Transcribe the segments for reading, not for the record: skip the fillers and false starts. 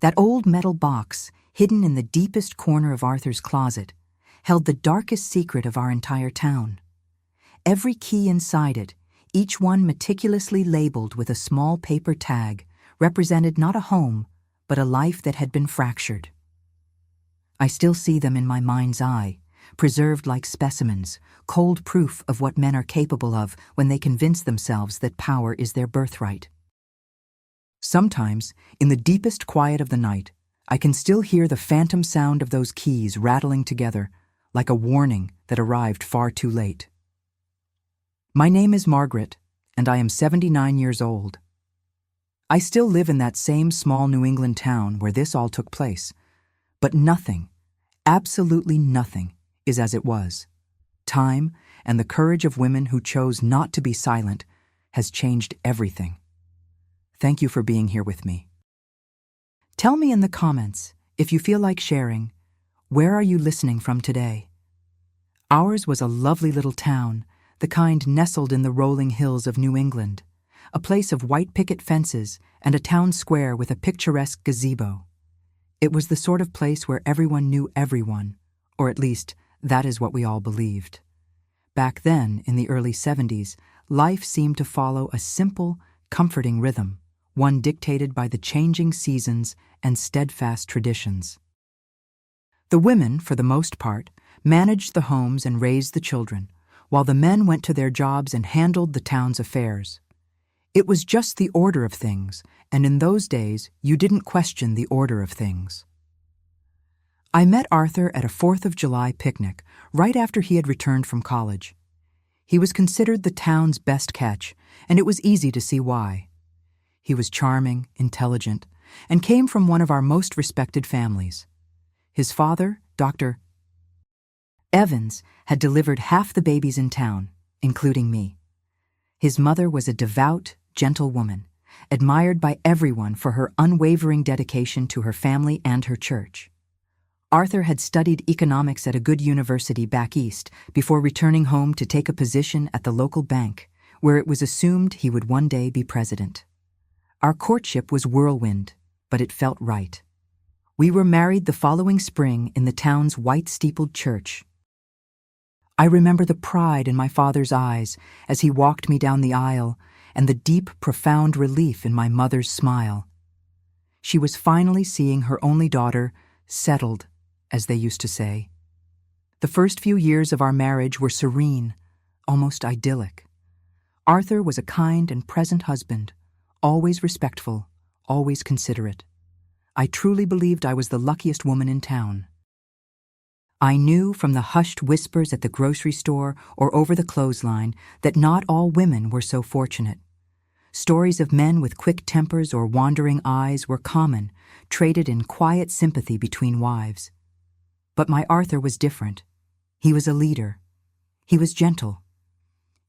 That old metal box, hidden in the deepest corner of Arthur's closet, held the darkest secret of our entire town. Every key inside it, each one meticulously labeled with a small paper tag, represented not a home, but a life that had been fractured. I still see them in my mind's eye, preserved like specimens, cold proof of what men are capable of when they convince themselves that power is their birthright. Sometimes, in the deepest quiet of the night, I can still hear the phantom sound of those keys rattling together, like a warning that arrived far too late. My name is Margaret, and I am 79 years old. I still live in that same small New England town where this all took place, but nothing, absolutely nothing, is as it was. Time and the courage of women who chose not to be silent has changed everything. Thank you for being here with me. Tell me in the comments, if you feel like sharing, where are you listening from today? Ours was a lovely little town, the kind nestled in the rolling hills of New England, a place of white picket fences and a town square with a picturesque gazebo. It was the sort of place where everyone knew everyone, or at least that is what we all believed. Back then, in the early 70s, life seemed to follow a simple, comforting rhythm, one dictated by the changing seasons and steadfast traditions. The women, for the most part, managed the homes and raised the children, while the men went to their jobs and handled the town's affairs. It was just the order of things, and in those days you didn't question the order of things. I met Arthur at a 4th of July picnic right after he had returned from college. He was considered the town's best catch, and it was easy to see why. He was charming, intelligent, and came from one of our most respected families. His father, Dr. Evans, had delivered half the babies in town, including me. His mother was a devout, gentle woman, admired by everyone for her unwavering dedication to her family and her church. Arthur had studied economics at a good university back east before returning home to take a position at the local bank, where it was assumed he would one day be president. Our courtship was whirlwind, but it felt right. We were married the following spring in the town's white-steepled church. I remember the pride in my father's eyes as he walked me down the aisle and the deep, profound relief in my mother's smile. She was finally seeing her only daughter settled, as they used to say. The first few years of our marriage were serene, almost idyllic. Arthur was a kind and present husband, always respectful, always considerate. I truly believed I was the luckiest woman in town. I knew from the hushed whispers at the grocery store or over the clothesline that not all women were so fortunate. Stories of men with quick tempers or wandering eyes were common, traded in quiet sympathy between wives. But my Arthur was different. He was a leader. He was gentle.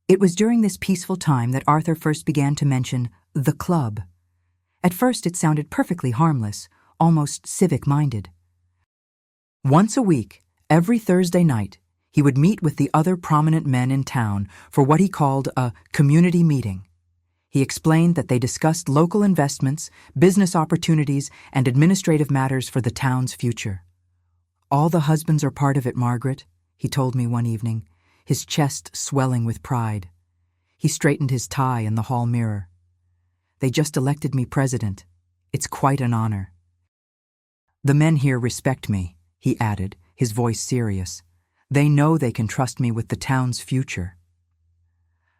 It was during this peaceful time that Arthur first began to mention the club. At first it sounded perfectly harmless, almost civic-minded. Once a week, every Thursday night, he would meet with the other prominent men in town for what he called a community meeting. He explained that they discussed local investments, business opportunities, and administrative matters for the town's future. "All the husbands are part of it, Margaret," he told me one evening, his chest swelling with pride. He straightened his tie in the hall mirror. "They just elected me president. It's quite an honor. The men here respect me," he added, his voice serious. "They know they can trust me with the town's future."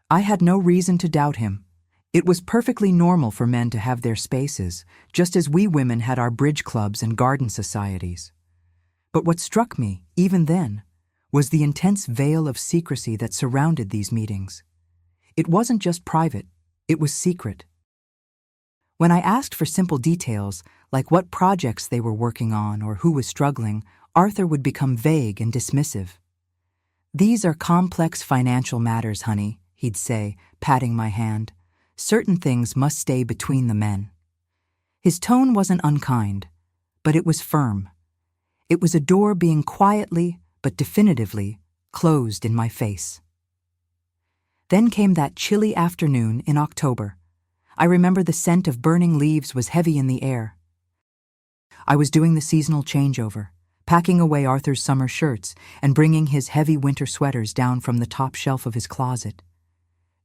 I had no reason to doubt him. It was perfectly normal for men to have their spaces, just as we women had our bridge clubs and garden societies. But what struck me, even then, was the intense veil of secrecy that surrounded these meetings. It wasn't just private, it was secret. When I asked for simple details, like what projects they were working on or who was struggling, Arthur would become vague and dismissive. "These are complex financial matters, honey," he'd say, patting my hand. "Certain things must stay between the men." His tone wasn't unkind, but it was firm. It was a door being quietly, but definitively, closed in my face. Then came that chilly afternoon in October. I remember the scent of burning leaves was heavy in the air. I was doing the seasonal changeover, packing away Arthur's summer shirts and bringing his heavy winter sweaters down from the top shelf of his closet.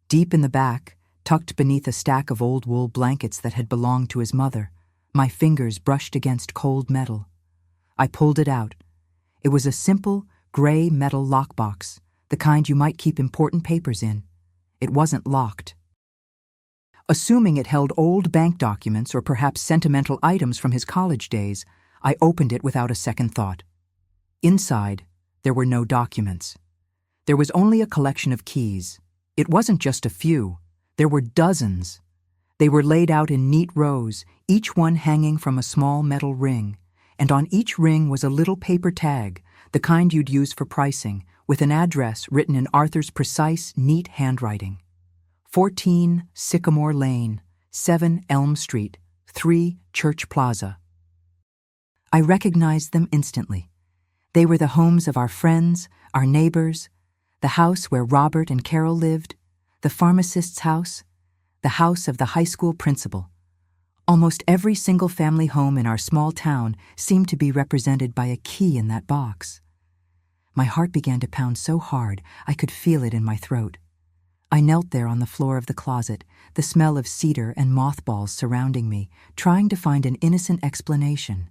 Deep in the back, tucked beneath a stack of old wool blankets that had belonged to his mother, my fingers brushed against cold metal. I pulled it out. It was a simple, gray metal lockbox, the kind you might keep important papers in. It wasn't locked. Assuming it held old bank documents or perhaps sentimental items from his college days, I opened it without a second thought. Inside, there were no documents. There was only a collection of keys. It wasn't just a few. There were dozens. They were laid out in neat rows, each one hanging from a small metal ring, and on each ring was a little paper tag, the kind you'd use for pricing, with an address written in Arthur's precise, neat handwriting. 14 Sycamore Lane, 7 Elm Street, 3 Church Plaza. I recognized them instantly. They were the homes of our friends, our neighbors, the house where Robert and Carol lived, the pharmacist's house, the house of the high school principal. Almost every single family home in our small town seemed to be represented by a key in that box. My heart began to pound so hard I could feel it in my throat. I knelt there on the floor of the closet, the smell of cedar and mothballs surrounding me, trying to find an innocent explanation.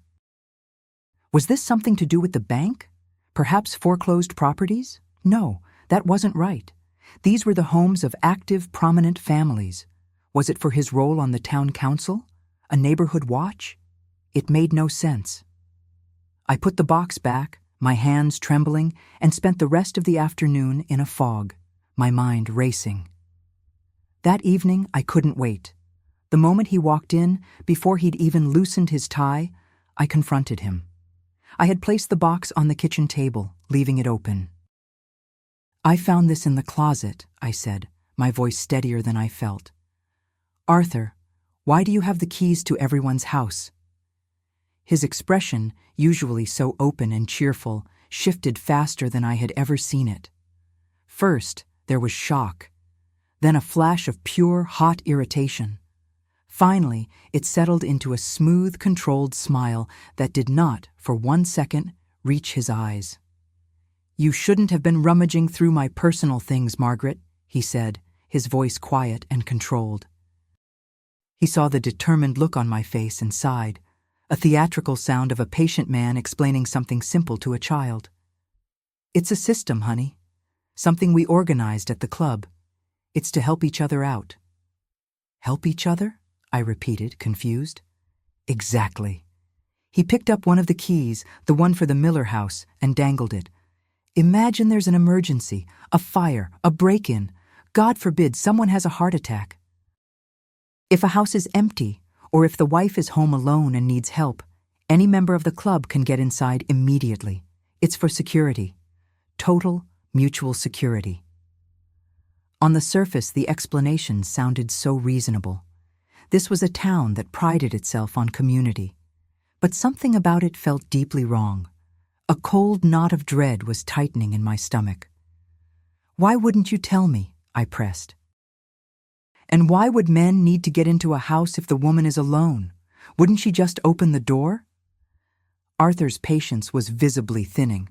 Was this something to do with the bank? Perhaps foreclosed properties? No, that wasn't right. These were the homes of active, prominent families. Was it for his role on the town council? A neighborhood watch? It made no sense. I put the box back, my hands trembling, and spent the rest of the afternoon in a fog, my mind racing. That evening, I couldn't wait. The moment he walked in, before he'd even loosened his tie, I confronted him. I had placed the box on the kitchen table, leaving it open. "I found this in the closet," I said, my voice steadier than I felt. "Arthur, why do you have the keys to everyone's house?" His expression, usually so open and cheerful, shifted faster than I had ever seen it. First, there was shock, then a flash of pure, hot irritation. Finally, it settled into a smooth, controlled smile that did not, for 1 second, reach his eyes. "You shouldn't have been rummaging through my personal things, Margaret," he said, his voice quiet and controlled. He saw the determined look on my face and sighed, a theatrical sound of a patient man explaining something simple to a child. "It's a system, honey. Something we organized at the club. It's to help each other out." "Help each other?" I repeated, confused. "Exactly." He picked up one of the keys, the one for the Miller house, and dangled it. "Imagine there's an emergency, a fire, a break-in. God forbid someone has a heart attack. If a house is empty, or if the wife is home alone and needs help, any member of the club can get inside immediately. It's for security. Total, mutual security." On the surface, the explanations sounded so reasonable. This was a town that prided itself on community. But something about it felt deeply wrong. A cold knot of dread was tightening in my stomach. "Why wouldn't you tell me?" I pressed. "And why would men need to get into a house if the woman is alone? Wouldn't she just open the door?" Arthur's patience was visibly thinning.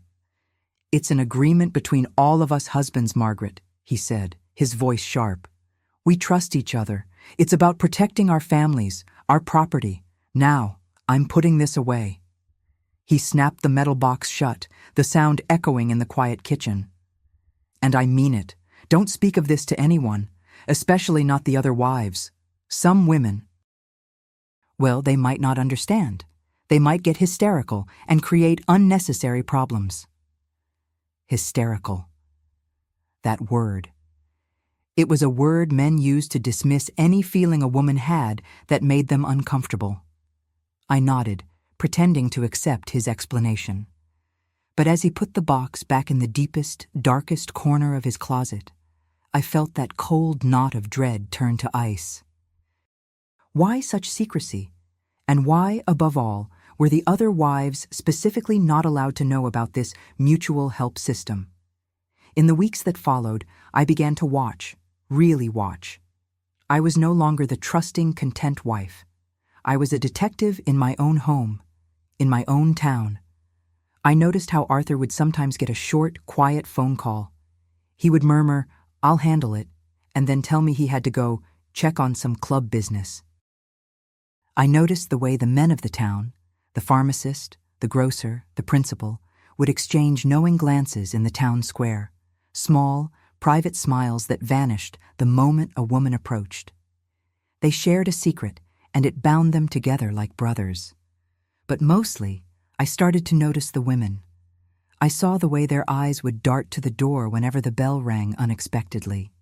"It's an agreement between all of us husbands, Margaret," he said, his voice sharp. "We trust each other. It's about protecting our families, our property. Now, I'm putting this away." He snapped the metal box shut, the sound echoing in the quiet kitchen. "And I mean it. Don't speak of this to anyone, especially not the other wives. Some women, well, they might not understand. They might get hysterical and create unnecessary problems." Hysterical. That word. It was a word men used to dismiss any feeling a woman had that made them uncomfortable. I nodded, pretending to accept his explanation. But as he put the box back in the deepest, darkest corner of his closet, I felt that cold knot of dread turn to ice. Why such secrecy? And why, above all, were the other wives specifically not allowed to know about this mutual help system? In the weeks that followed, I began to watch, really watch. I was no longer the trusting, content wife. I was a detective in my own home, in my own town. I noticed how Arthur would sometimes get a short, quiet phone call. He would murmur, "I'll handle it," and then tell me he had to go check on some club business. I noticed the way the men of the town, the pharmacist, the grocer, the principal, would exchange knowing glances in the town square, small, private smiles that vanished the moment a woman approached. They shared a secret, and it bound them together like brothers. But mostly, I started to notice the women. I saw the way their eyes would dart to the door whenever the bell rang unexpectedly.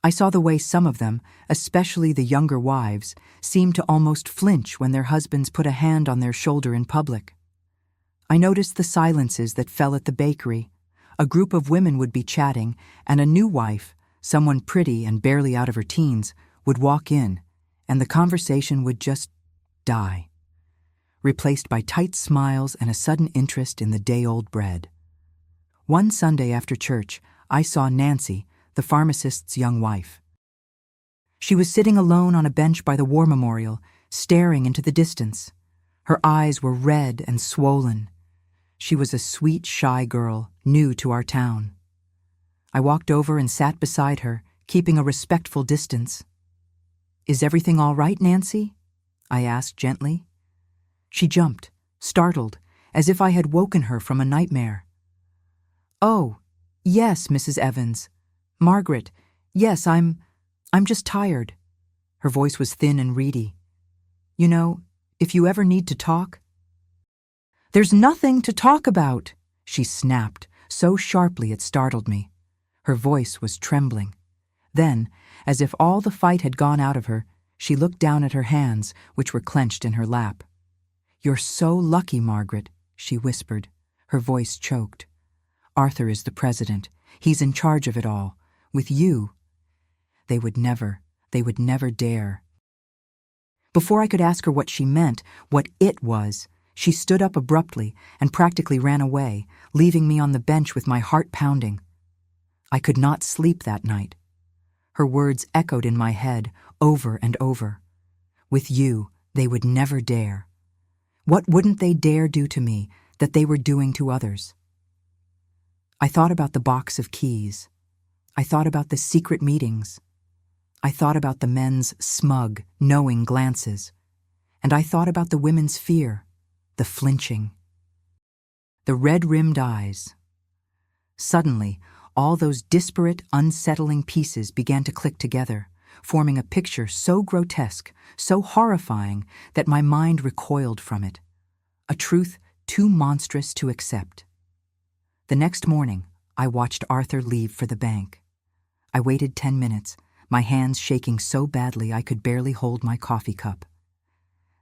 I saw the way some of them, especially the younger wives, seemed to almost flinch when their husbands put a hand on their shoulder in public. I noticed the silences that fell at the bakery. A group of women would be chatting, and a new wife, someone pretty and barely out of her teens, would walk in, and the conversation would just die, replaced by tight smiles and a sudden interest in the day-old bread. One Sunday after church, I saw Nancy, the pharmacist's young wife. She was sitting alone on a bench by the war memorial, staring into the distance. Her eyes were red and swollen. She was a sweet, shy girl, new to our town. I walked over and sat beside her, keeping a respectful distance. "Is everything all right, Nancy?" I asked gently. She jumped, startled, as if I had woken her from a nightmare. "Oh, yes, Mrs. Evans. Margaret, yes, I'm just tired." Her voice was thin and reedy. "You know, if you ever need to talk—" "There's nothing to talk about," she snapped, so sharply it startled me. Her voice was trembling. Then, as if all the fight had gone out of her, she looked down at her hands, which were clenched in her lap. "You're so lucky, Margaret," she whispered. Her voice choked. "Arthur is the president. He's in charge of it all. With you, they would never dare." Before I could ask her what she meant, what it was, she stood up abruptly and practically ran away, leaving me on the bench with my heart pounding. I could not sleep that night. Her words echoed in my head over and over. With you, they would never dare. What wouldn't they dare do to me that they were doing to others? I thought about the box of keys. I thought about the secret meetings. I thought about the men's smug, knowing glances. And I thought about the women's fear, the flinching, the red-rimmed eyes. Suddenly, all those disparate, unsettling pieces began to click together, forming a picture so grotesque, so horrifying, that my mind recoiled from it. A truth too monstrous to accept. The next morning, I watched Arthur leave for the bank. I waited 10 minutes, my hands shaking so badly I could barely hold my coffee cup.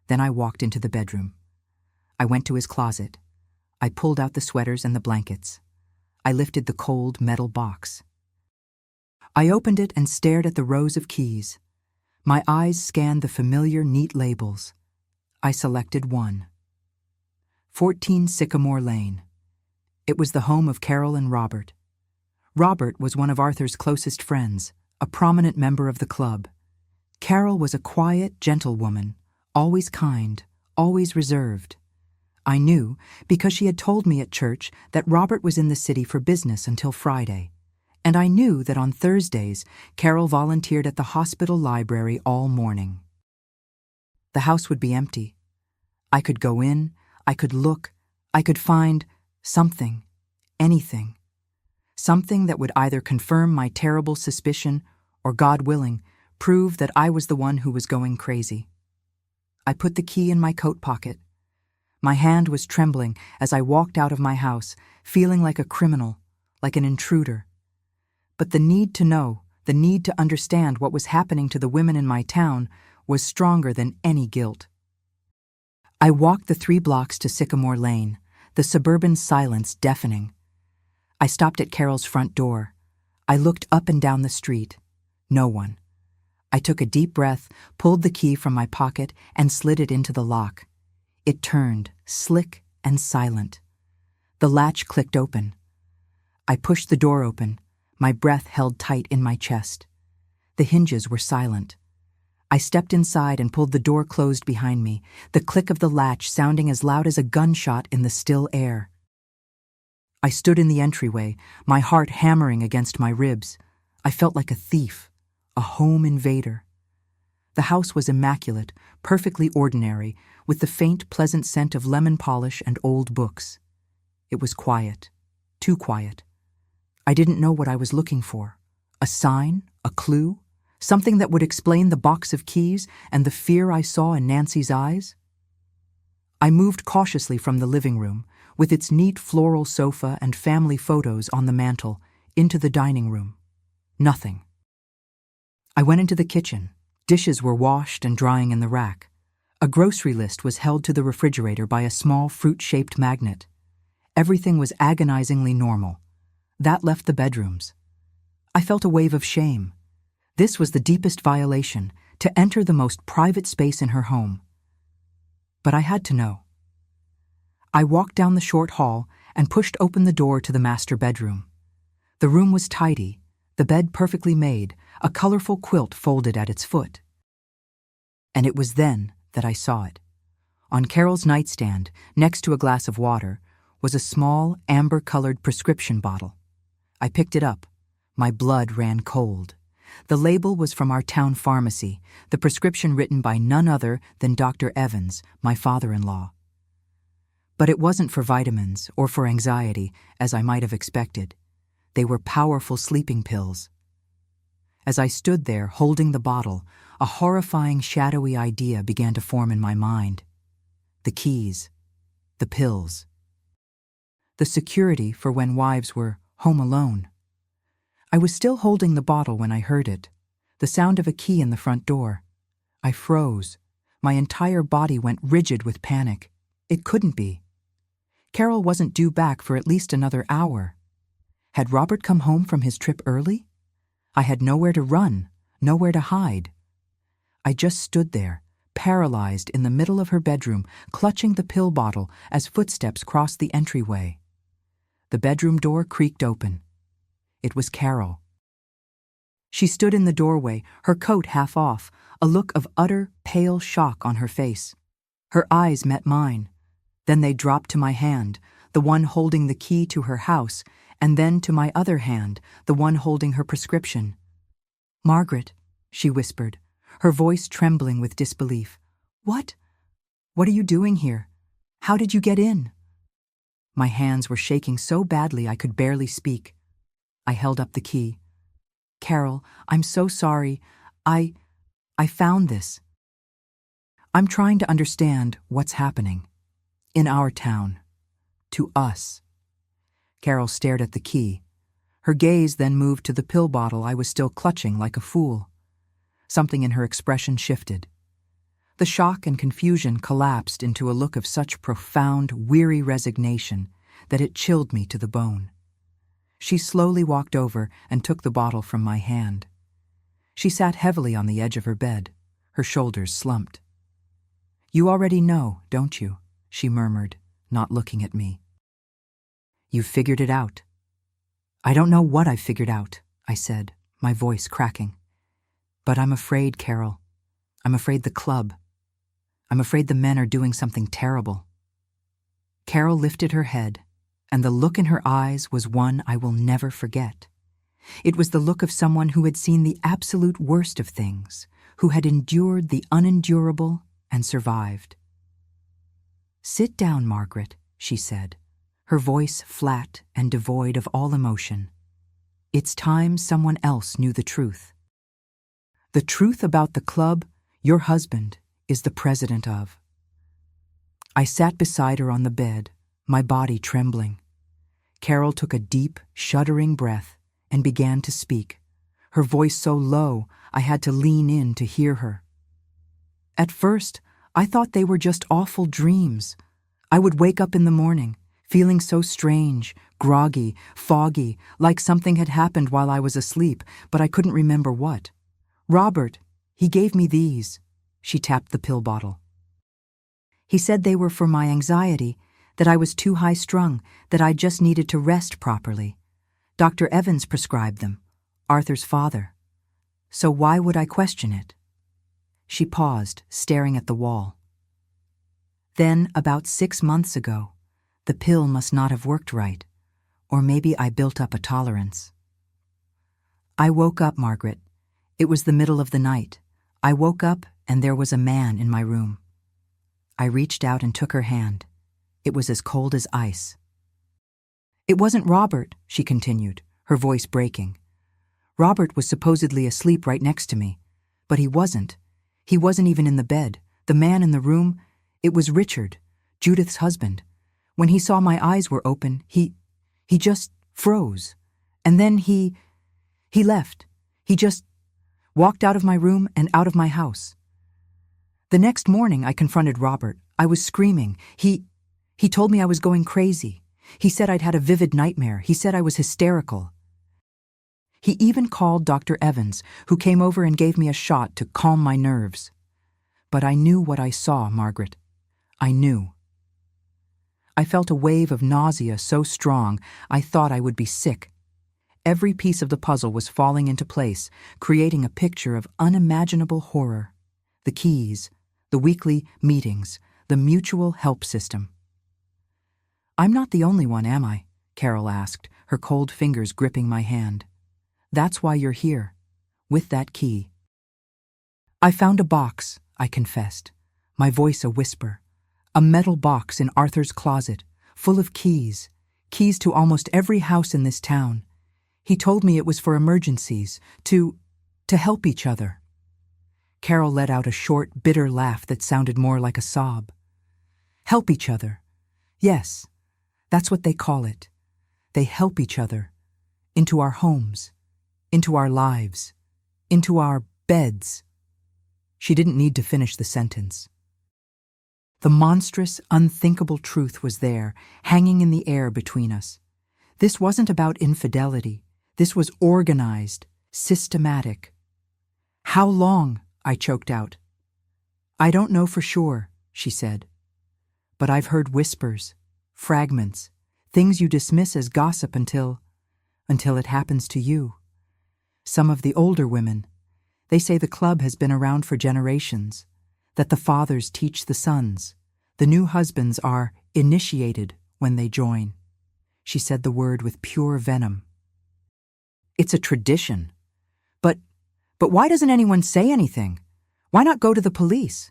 Then I walked into the bedroom. I went to his closet. I pulled out the sweaters and the blankets. I lifted the cold metal box. I opened it and stared at the rows of keys. My eyes scanned the familiar, neat labels. I selected one. 14 Sycamore Lane. It was the home of Carol and Robert. Robert was one of Arthur's closest friends, a prominent member of the club. Carol was a quiet, gentle woman, always kind, always reserved. I knew, because she had told me at church, that Robert was in the city for business until Friday. And I knew that on Thursdays, Carol volunteered at the hospital library all morning. The house would be empty. I could go in, I could look, I could find something, anything. Something that would either confirm my terrible suspicion or, God willing, prove that I was the one who was going crazy. I put the key in my coat pocket. My hand was trembling as I walked out of my house, feeling like a criminal, like an intruder. But the need to know, the need to understand what was happening to the women in my town was stronger than any guilt. I walked the 3 blocks to Sycamore Lane, the suburban silence deafening. I stopped at Carol's front door. I looked up and down the street. No one. I took a deep breath, pulled the key from my pocket, and slid it into the lock. It turned, slick and silent. The latch clicked open. I pushed the door open, my breath held tight in my chest. The hinges were silent. I stepped inside and pulled the door closed behind me, the click of the latch sounding as loud as a gunshot in the still air. I stood in the entryway, my heart hammering against my ribs. I felt like a thief, a home invader. The house was immaculate, perfectly ordinary, with the faint, pleasant scent of lemon polish and old books. It was quiet, too quiet. I didn't know what I was looking for. A sign, a clue, something that would explain the box of keys and the fear I saw in Nancy's eyes. I moved cautiously from the living room, with its neat floral sofa and family photos on the mantel, into the dining room. Nothing. I went into the kitchen. Dishes were washed and drying in the rack. A grocery list was held to the refrigerator by a small fruit-shaped magnet. Everything was agonizingly normal. That left the bedrooms. I felt a wave of shame. This was the deepest violation, to enter the most private space in her home. But I had to know. I walked down the short hall and pushed open the door to the master bedroom. The room was tidy, the bed perfectly made, a colorful quilt folded at its foot. And it was then that I saw it. On Carol's nightstand, next to a glass of water, was a small, amber-colored prescription bottle. I picked it up. My blood ran cold. The label was from our town pharmacy, the prescription written by none other than Dr. Evans, my father-in-law. But it wasn't for vitamins or for anxiety, as I might have expected. They were powerful sleeping pills. As I stood there holding the bottle, a horrifying, shadowy idea began to form in my mind. The keys. The pills. The security for when wives were home alone. I was still holding the bottle when I heard it, the sound of a key in the front door. I froze. My entire body went rigid with panic. It couldn't be. Carol wasn't due back for at least another hour. Had Robert come home from his trip early? I had nowhere to run, nowhere to hide. I just stood there, paralyzed in the middle of her bedroom, clutching the pill bottle as footsteps crossed the entryway. The bedroom door creaked open. It was Carol. She stood in the doorway, her coat half off, a look of utter, pale shock on her face. Her eyes met mine. Then they dropped to my hand, the one holding the key to her house, and then to my other hand, the one holding her prescription. "Margaret," she whispered, her voice trembling with disbelief. "What? What are you doing here? How did you get in?" My hands were shaking so badly I could barely speak. I held up the key. "Carol, I'm so sorry. I found this. I'm trying to understand what's happening. In our town. To us." Carol stared at the key. Her gaze then moved to the pill bottle I was still clutching like a fool. Something in her expression shifted. The shock and confusion collapsed into a look of such profound, weary resignation that it chilled me to the bone. She slowly walked over and took the bottle from my hand. She sat heavily on the edge of her bed, her shoulders slumped. "You already know, don't you?" she murmured, not looking at me. "You've figured it out." "I don't know what I've figured out," I said, my voice cracking. "But I'm afraid, Carol. I'm afraid the club. I'm afraid the men are doing something terrible." Carol lifted her head, and the look in her eyes was one I will never forget. It was the look of someone who had seen the absolute worst of things, who had endured the unendurable and survived. "Sit down, Margaret," she said, her voice flat and devoid of all emotion. "It's time someone else knew the truth. The truth about the club your husband is the president of." I sat beside her on the bed, my body trembling. Carol took a deep, shuddering breath and began to speak, her voice so low I had to lean in to hear her. "At first, I thought they were just awful dreams. I would wake up in the morning, feeling so strange, groggy, foggy, like something had happened while I was asleep, but I couldn't remember what. Robert, he gave me these." She tapped the pill bottle. "He said they were for my anxiety, that I was too high-strung, that I just needed to rest properly. Dr. Evans prescribed them, Arthur's father. So why would I question it?" She paused, staring at the wall. Then, about 6 months ago, the pill must not have worked right, or maybe I built up a tolerance. I woke up, Margaret. It was the middle of the night. I woke up and there was a man in my room. I reached out and took her hand. It was as cold as ice. It wasn't Robert, she continued, her voice breaking. Robert was supposedly asleep right next to me, but he wasn't. He wasn't even in the bed. The man in the room, it was Richard, Judith's husband. When he saw my eyes were open, he just froze. And then he left. He just walked out of my room and out of my house. The next morning I confronted Robert. I was screaming. He told me I was going crazy. He said I'd had a vivid nightmare. He said I was hysterical. He even called Dr. Evans, who came over and gave me a shot to calm my nerves. But I knew what I saw, Margaret. I knew. I felt a wave of nausea so strong I thought I would be sick. Every piece of the puzzle was falling into place, creating a picture of unimaginable horror. The keys, the weekly meetings, the mutual help system. I'm not the only one, am I? Carol asked, her cold fingers gripping my hand. That's why you're here, with that key. I found a box, I confessed, my voice a whisper. A metal box in Arthur's closet, full of keys to almost every house in this town. He told me it was for emergencies, to help each other. Carol let out a short, bitter laugh that sounded more like a sob. Help each other. Yes, that's what they call it. They help each other. Into our homes. Into our lives. Into our beds. She didn't need to finish the sentence. The monstrous, unthinkable truth was there, hanging in the air between us. This wasn't about infidelity. This was organized, systematic. How long? I choked out. I don't know for sure, she said. But I've heard whispers, fragments, things you dismiss as gossip until it happens to you. Some of the older women, they say the club has been around for generations, that the fathers teach the sons. The new husbands are initiated when they join. She said the word with pure venom. It's a tradition. But why doesn't anyone say anything? Why not go to the police?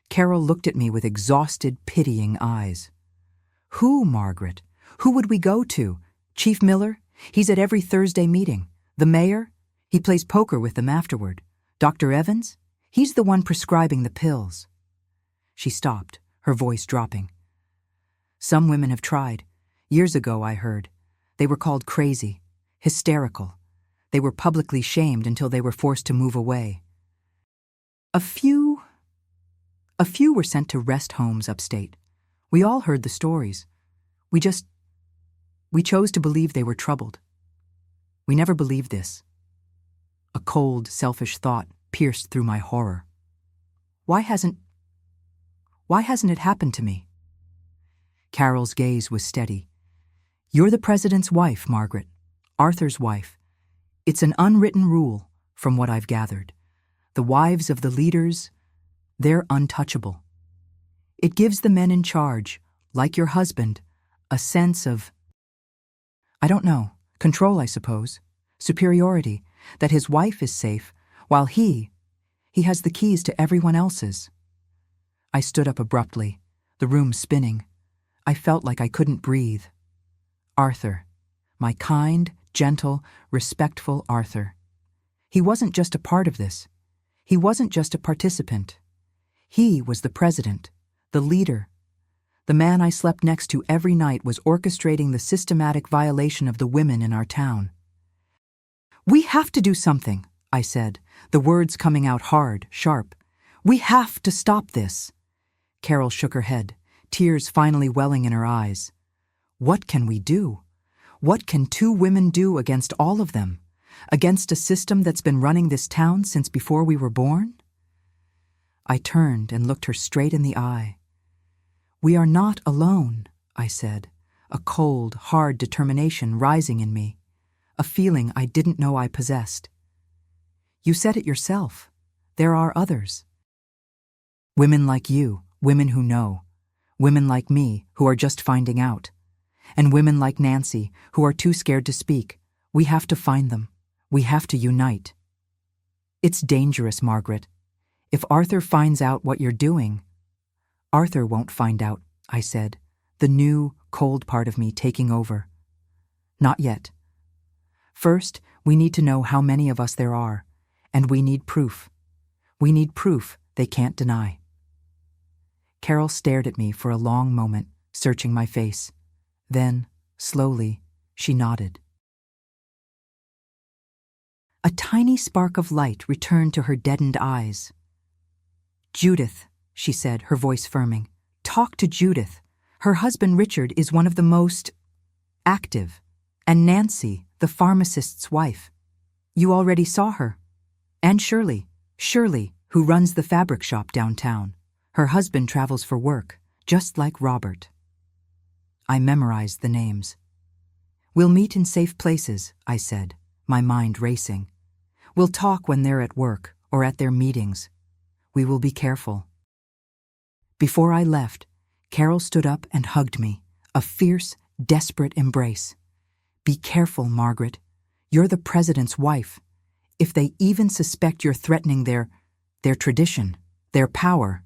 Carol looked at me with exhausted, pitying eyes. Who, Margaret? Who would we go to? Chief Miller? He's at every Thursday meeting. The mayor? He plays poker with them afterward. Dr. Evans? He's the one prescribing the pills. She stopped, her voice dropping. Some women have tried. Years ago, I heard. They were called crazy, hysterical. They were publicly shamed until they were forced to move away. A few were sent to rest homes upstate. We all heard the stories. We chose to believe they were troubled. We never believed this. A cold, selfish thought pierced through my horror. Why hasn't it happened to me? Carol's gaze was steady. You're the president's wife, Margaret. Arthur's wife. It's an unwritten rule, from what I've gathered. The wives of the leaders, they're untouchable. It gives the men in charge, like your husband, a sense of, I don't know, control, I suppose, superiority, that his wife is safe, while he has the keys to everyone else's. I stood up abruptly, the room spinning. I felt like I couldn't breathe. Arthur, my kind, gentle, respectful Arthur. He wasn't just a part of this. He wasn't just a participant. He was the president, the leader. The man I slept next to every night was orchestrating the systematic violation of the women in our town. We have to do something, I said, the words coming out hard, sharp. We have to stop this. Carol shook her head, tears finally welling in her eyes. What can we do? What can two women do against all of them? Against a system that's been running this town since before we were born? I turned and looked her straight in the eye. We are not alone, I said, a cold, hard determination rising in me, a feeling I didn't know I possessed. You said it yourself. There are others. Women like you, women who know. Women like me, who are just finding out. And women like Nancy, who are too scared to speak. We have to find them. We have to unite. It's dangerous, Margaret. If Arthur finds out what you're doing— Arthur won't find out, I said, the new, cold part of me taking over. Not yet. First, we need to know how many of us there are, and we need proof. We need proof they can't deny. Carol stared at me for a long moment, searching my face. Then, slowly, she nodded. A tiny spark of light returned to her deadened eyes. Judith, she said, her voice firming. Talk to Judith. Her husband Richard is one of the most active. And Nancy, the pharmacist's wife. You already saw her. And Shirley, who runs the fabric shop downtown. Her husband travels for work, just like Robert. I memorized the names. We'll meet in safe places, I said, my mind racing. We'll talk when they're at work or at their meetings. We will be careful. Before I left, Carol stood up and hugged me, a fierce, desperate embrace. Be careful, Margaret. You're the president's wife. If they even suspect you're threatening their tradition, their power.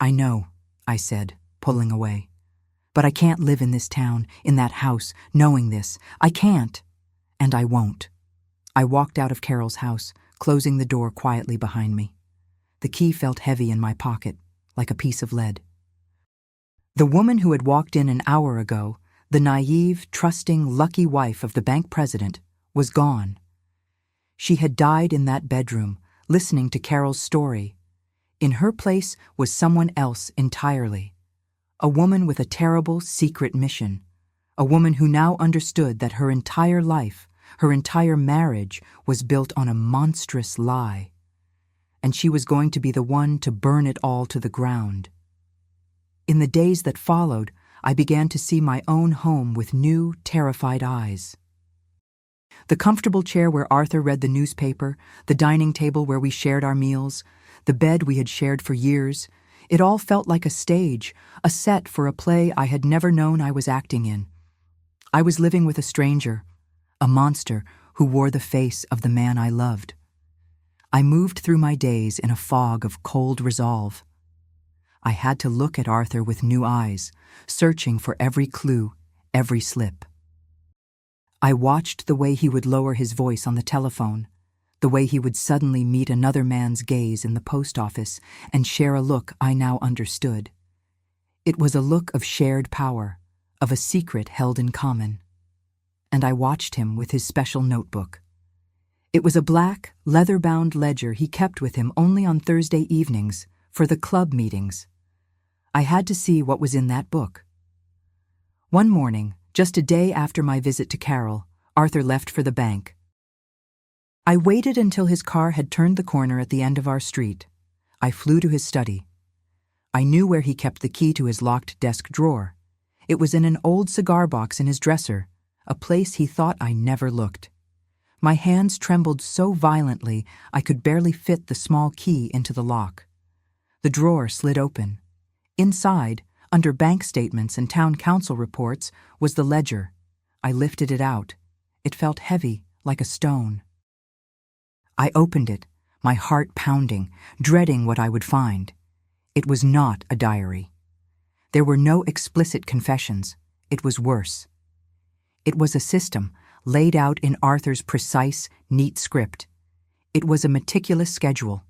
I know, I said, pulling away. But I can't live in this town, in that house, knowing this. I can't. And I won't. I walked out of Carol's house, closing the door quietly behind me. The key felt heavy in my pocket, like a piece of lead. The woman who had walked in an hour ago, the naive, trusting, lucky wife of the bank president, was gone. She had died in that bedroom, listening to Carol's story. In her place was someone else entirely. A woman with a terrible, secret mission. A woman who now understood that her entire life, her entire marriage, was built on a monstrous lie. And she was going to be the one to burn it all to the ground. In the days that followed, I began to see my own home with new, terrified eyes. The comfortable chair where Arthur read the newspaper, the dining table where we shared our meals, the bed we had shared for years, it all felt like a stage, a set for a play I had never known I was acting in. I was living with a stranger, a monster who wore the face of the man I loved. I moved through my days in a fog of cold resolve. I had to look at Arthur with new eyes, searching for every clue, every slip. I watched the way he would lower his voice on the telephone, the way he would suddenly meet another man's gaze in the post office and share a look I now understood. It was a look of shared power, of a secret held in common. And I watched him with his special notebook. It was a black, leather-bound ledger he kept with him only on Thursday evenings for the club meetings. I had to see what was in that book. One morning, just a day after my visit to Carol, Arthur left for the bank. I waited until his car had turned the corner at the end of our street. I flew to his study. I knew where he kept the key to his locked desk drawer. It was in an old cigar box in his dresser, a place he thought I never looked. My hands trembled so violently I could barely fit the small key into the lock. The drawer slid open. Inside, under bank statements and town council reports, was the ledger. I lifted it out. It felt heavy, like a stone. I opened it, my heart pounding, dreading what I would find. It was not a diary. There were no explicit confessions. It was worse. It was a system laid out in Arthur's precise, neat script. It was a meticulous schedule,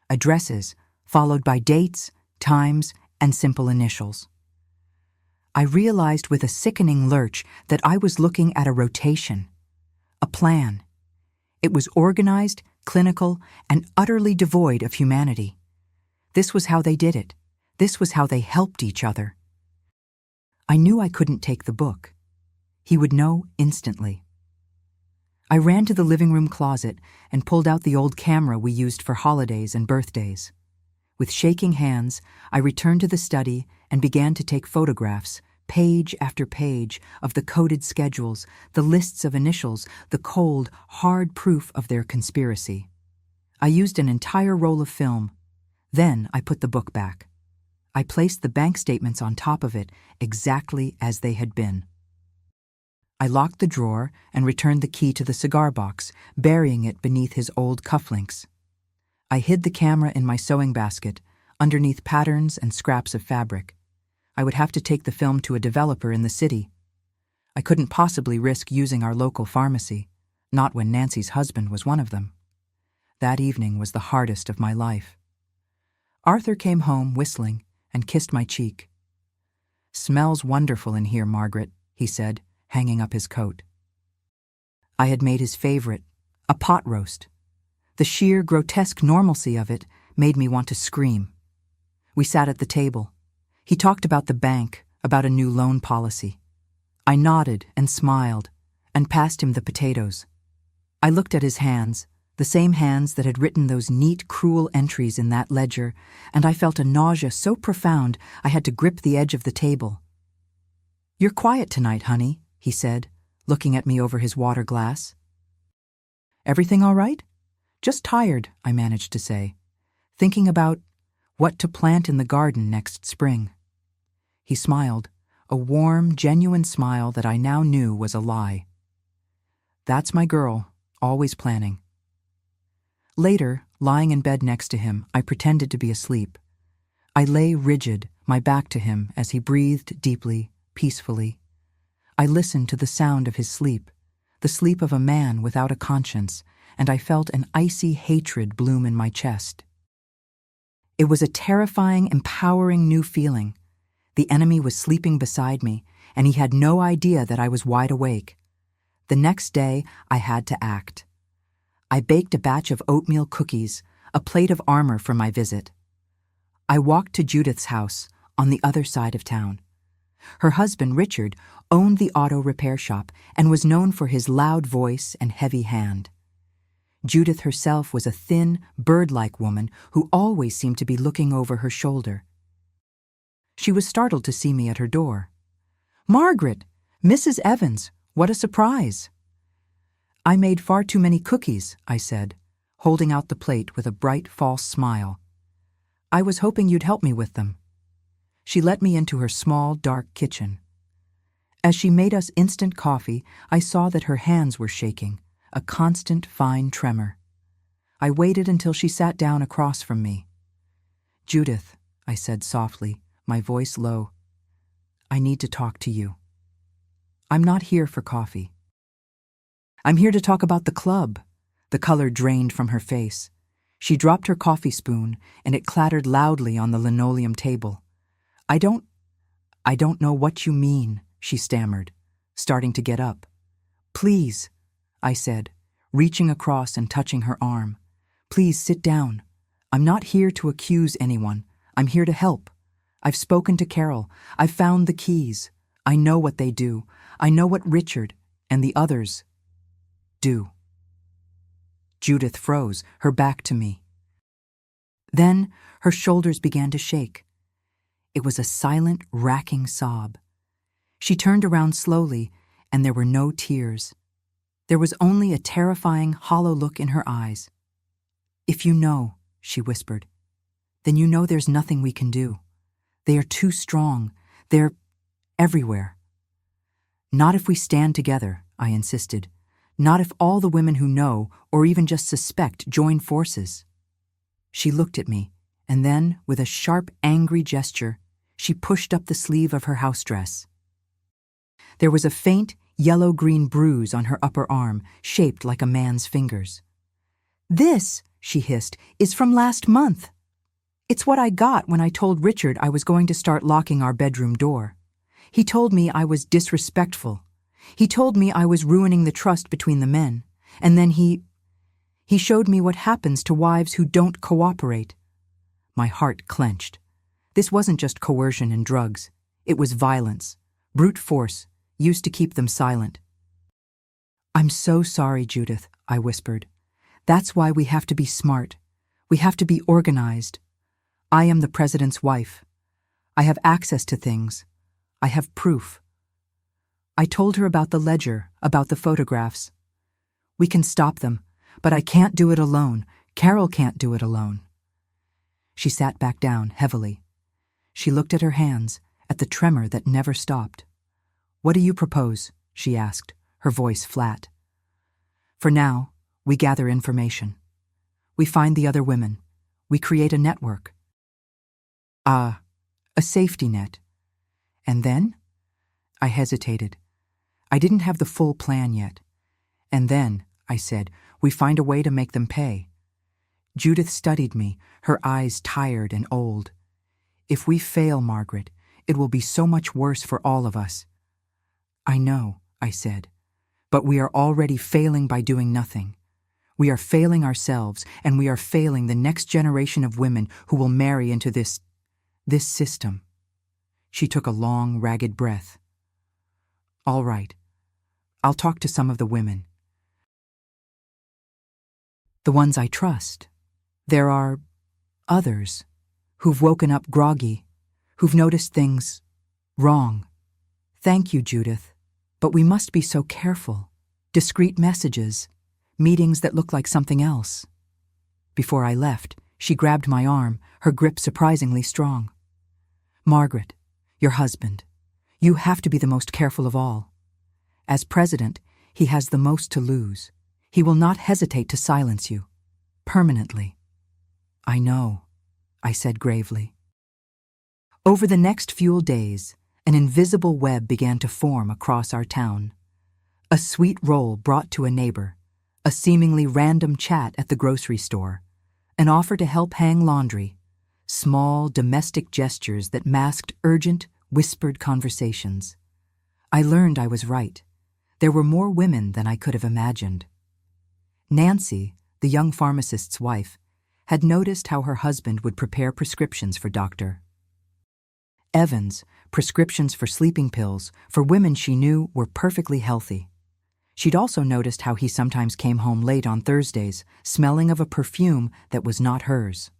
addresses followed by dates, times, and simple initials. I realized with a sickening lurch that I was looking at a rotation, a plan. It was organized, clinical, and utterly devoid of humanity. This was how they did it. This was how they helped each other. I knew I couldn't take the book. He would know instantly. I ran to the living room closet and pulled out the old camera we used for holidays and birthdays. With shaking hands, I returned to the study and began to take photographs, page after page, of the coded schedules, the lists of initials, the cold, hard proof of their conspiracy. I used an entire roll of film. Then I put the book back. I placed the bank statements on top of it exactly as they had been. I locked the drawer and returned the key to the cigar box, burying it beneath his old cufflinks. I hid the camera in my sewing basket, underneath patterns and scraps of fabric. I would have to take the film to a developer in the city. I couldn't possibly risk using our local pharmacy, not when Nancy's husband was one of them. That evening was the hardest of my life. Arthur came home whistling and kissed my cheek. "Smells wonderful in here, Margaret," he said, hanging up his coat. I had made his favorite, a pot roast. The sheer grotesque normalcy of it made me want to scream. We sat at the table. He talked about the bank, about a new loan policy. I nodded and smiled and passed him the potatoes. I looked at his hands, the same hands that had written those neat, cruel entries in that ledger, and I felt a nausea so profound I had to grip the edge of the table. "You're quiet tonight, honey," he said, looking at me over his water glass. "Everything all right?" "Just tired," I managed to say, thinking about what to plant in the garden next spring. He smiled, a warm, genuine smile that I now knew was a lie. That's my girl, always planning. Later, lying in bed next to him, I pretended to be asleep. I lay rigid, my back to him as he breathed deeply, peacefully. I listened to the sound of his sleep, the sleep of a man without a conscience, and I felt an icy hatred bloom in my chest. It was a terrifying, empowering new feeling. The enemy was sleeping beside me, and he had no idea that I was wide awake. The next day, I had to act. I baked a batch of oatmeal cookies, a plate of armor for my visit. I walked to Judith's house, on the other side of town. Her husband, Richard, owned the auto repair shop and was known for his loud voice and heavy hand. Judith herself was a thin, bird-like woman who always seemed to be looking over her shoulder. She was startled to see me at her door. "Margaret! Mrs. Evans! What a surprise!" "I made far too many cookies," I said, holding out the plate with a bright, false smile. "I was hoping you'd help me with them." She let me into her small, dark kitchen. As she made us instant coffee, I saw that her hands were shaking, a constant, fine tremor. I waited until she sat down across from me. "Judith," I said softly, my voice low, "I need to talk to you. I'm not here for coffee. I'm here to talk about the club." The color drained from her face. She dropped her coffee spoon, and it clattered loudly on the linoleum table. I don't know what you mean," she stammered, starting to get up. "Please," I said, reaching across and touching her arm. "Please sit down. I'm not here to accuse anyone. I'm here to help. I've spoken to Carol. I've found the keys. I know what they do. I know what Richard and the others do." Judith froze, her back to me. Then her shoulders began to shake. It was a silent, racking sob. She turned around slowly, and there were no tears. There was only a terrifying, hollow look in her eyes. "If you know," she whispered, "then you know there's nothing we can do. They are too strong. They're everywhere." "Not if we stand together," I insisted. "Not if all the women who know, or even just suspect, join forces." She looked at me, and then, with a sharp, angry gesture, she pushed up the sleeve of her house dress. There was a faint, yellow-green bruise on her upper arm, shaped like a man's fingers. "This," she hissed, "is from last month. It's what I got when I told Richard I was going to start locking our bedroom door. He told me I was disrespectful. He told me I was ruining the trust between the men. And then he showed me what happens to wives who don't cooperate." My heart clenched. This wasn't just coercion and drugs. It was violence, brute force, used to keep them silent. "I'm so sorry, Judith," I whispered. "That's why we have to be smart. We have to be organized. I am the president's wife. I have access to things. I have proof." I told her about the ledger, about the photographs. "We can stop them, but I can't do it alone. Carol can't do it alone." She sat back down heavily. She looked at her hands, at the tremor that never stopped. "What do you propose?" she asked, her voice flat. "For now, we gather information. We find the other women. We create a network. A safety net. And then?" I hesitated. I didn't have the full plan yet. "And then," I said, "we find a way to make them pay." Judith studied me, her eyes tired and old. "If we fail, Margaret, it will be so much worse for all of us." "I know," I said, "but we are already failing by doing nothing. We are failing ourselves, and we are failing the next generation of women who will marry into this system." She took a long, ragged breath. "All right. I'll talk to some of the women. The ones I trust. There are others who've woken up groggy, who've noticed things wrong. Thank you, Judith, but we must be so careful. Discreet messages, meetings that look like something else." Before I left, she grabbed my arm, her grip surprisingly strong. "Margaret, your husband, you have to be the most careful of all. As president, he has the most to lose. He will not hesitate to silence you. Permanently." "I know," I said gravely. Over the next few days, an invisible web began to form across our town. A sweet roll brought to a neighbor, a seemingly random chat at the grocery store, an offer to help hang laundry, small domestic gestures that masked urgent, whispered conversations. I learned I was right. There were more women than I could have imagined. Nancy, the young pharmacist's wife, had noticed how her husband would prepare prescriptions for Dr. Evans, prescriptions for sleeping pills for women she knew were perfectly healthy. She'd also noticed how he sometimes came home late on Thursdays, smelling of a perfume that was not hers.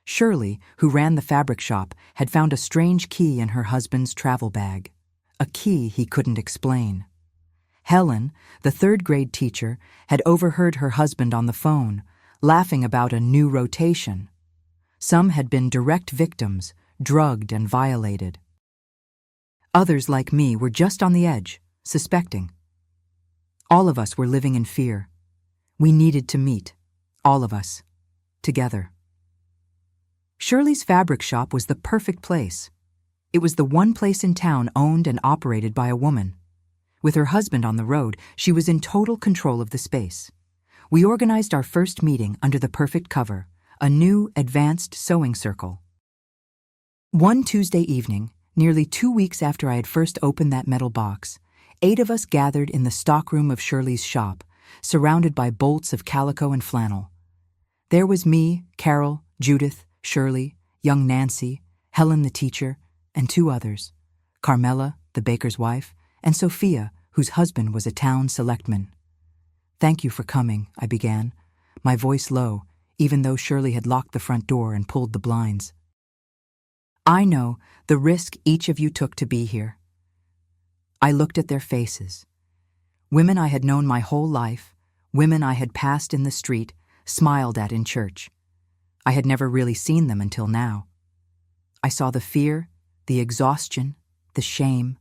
Shirley, who ran the fabric shop, had found a strange key in her husband's travel bag, a key he couldn't explain. Helen, the third-grade teacher, had overheard her husband on the phone, laughing about a new rotation. Some had been direct victims, drugged and violated. Others, like me, were just on the edge, suspecting. All of us were living in fear. We needed to meet, all of us, together. Shirley's fabric shop was the perfect place. It was the one place in town owned and operated by a woman. With her husband on the road, she was in total control of the space. We organized our first meeting under the perfect cover, a new advanced sewing circle. One Tuesday evening, nearly 2 weeks after I had first opened that metal box, 8 of us gathered in the stockroom of Shirley's shop, surrounded by bolts of calico and flannel. There was me, Carol, Judith, Shirley, young Nancy, Helen the teacher, and 2 others, Carmela, the baker's wife, and Sophia, whose husband was a town selectman. "Thank you for coming," I began, my voice low, even though Shirley had locked the front door and pulled the blinds. "I know the risk each of you took to be here." I looked at their faces. Women I had known my whole life, women I had passed in the street, smiled at in church. I had never really seen them until now. I saw the fear, the exhaustion, the shame,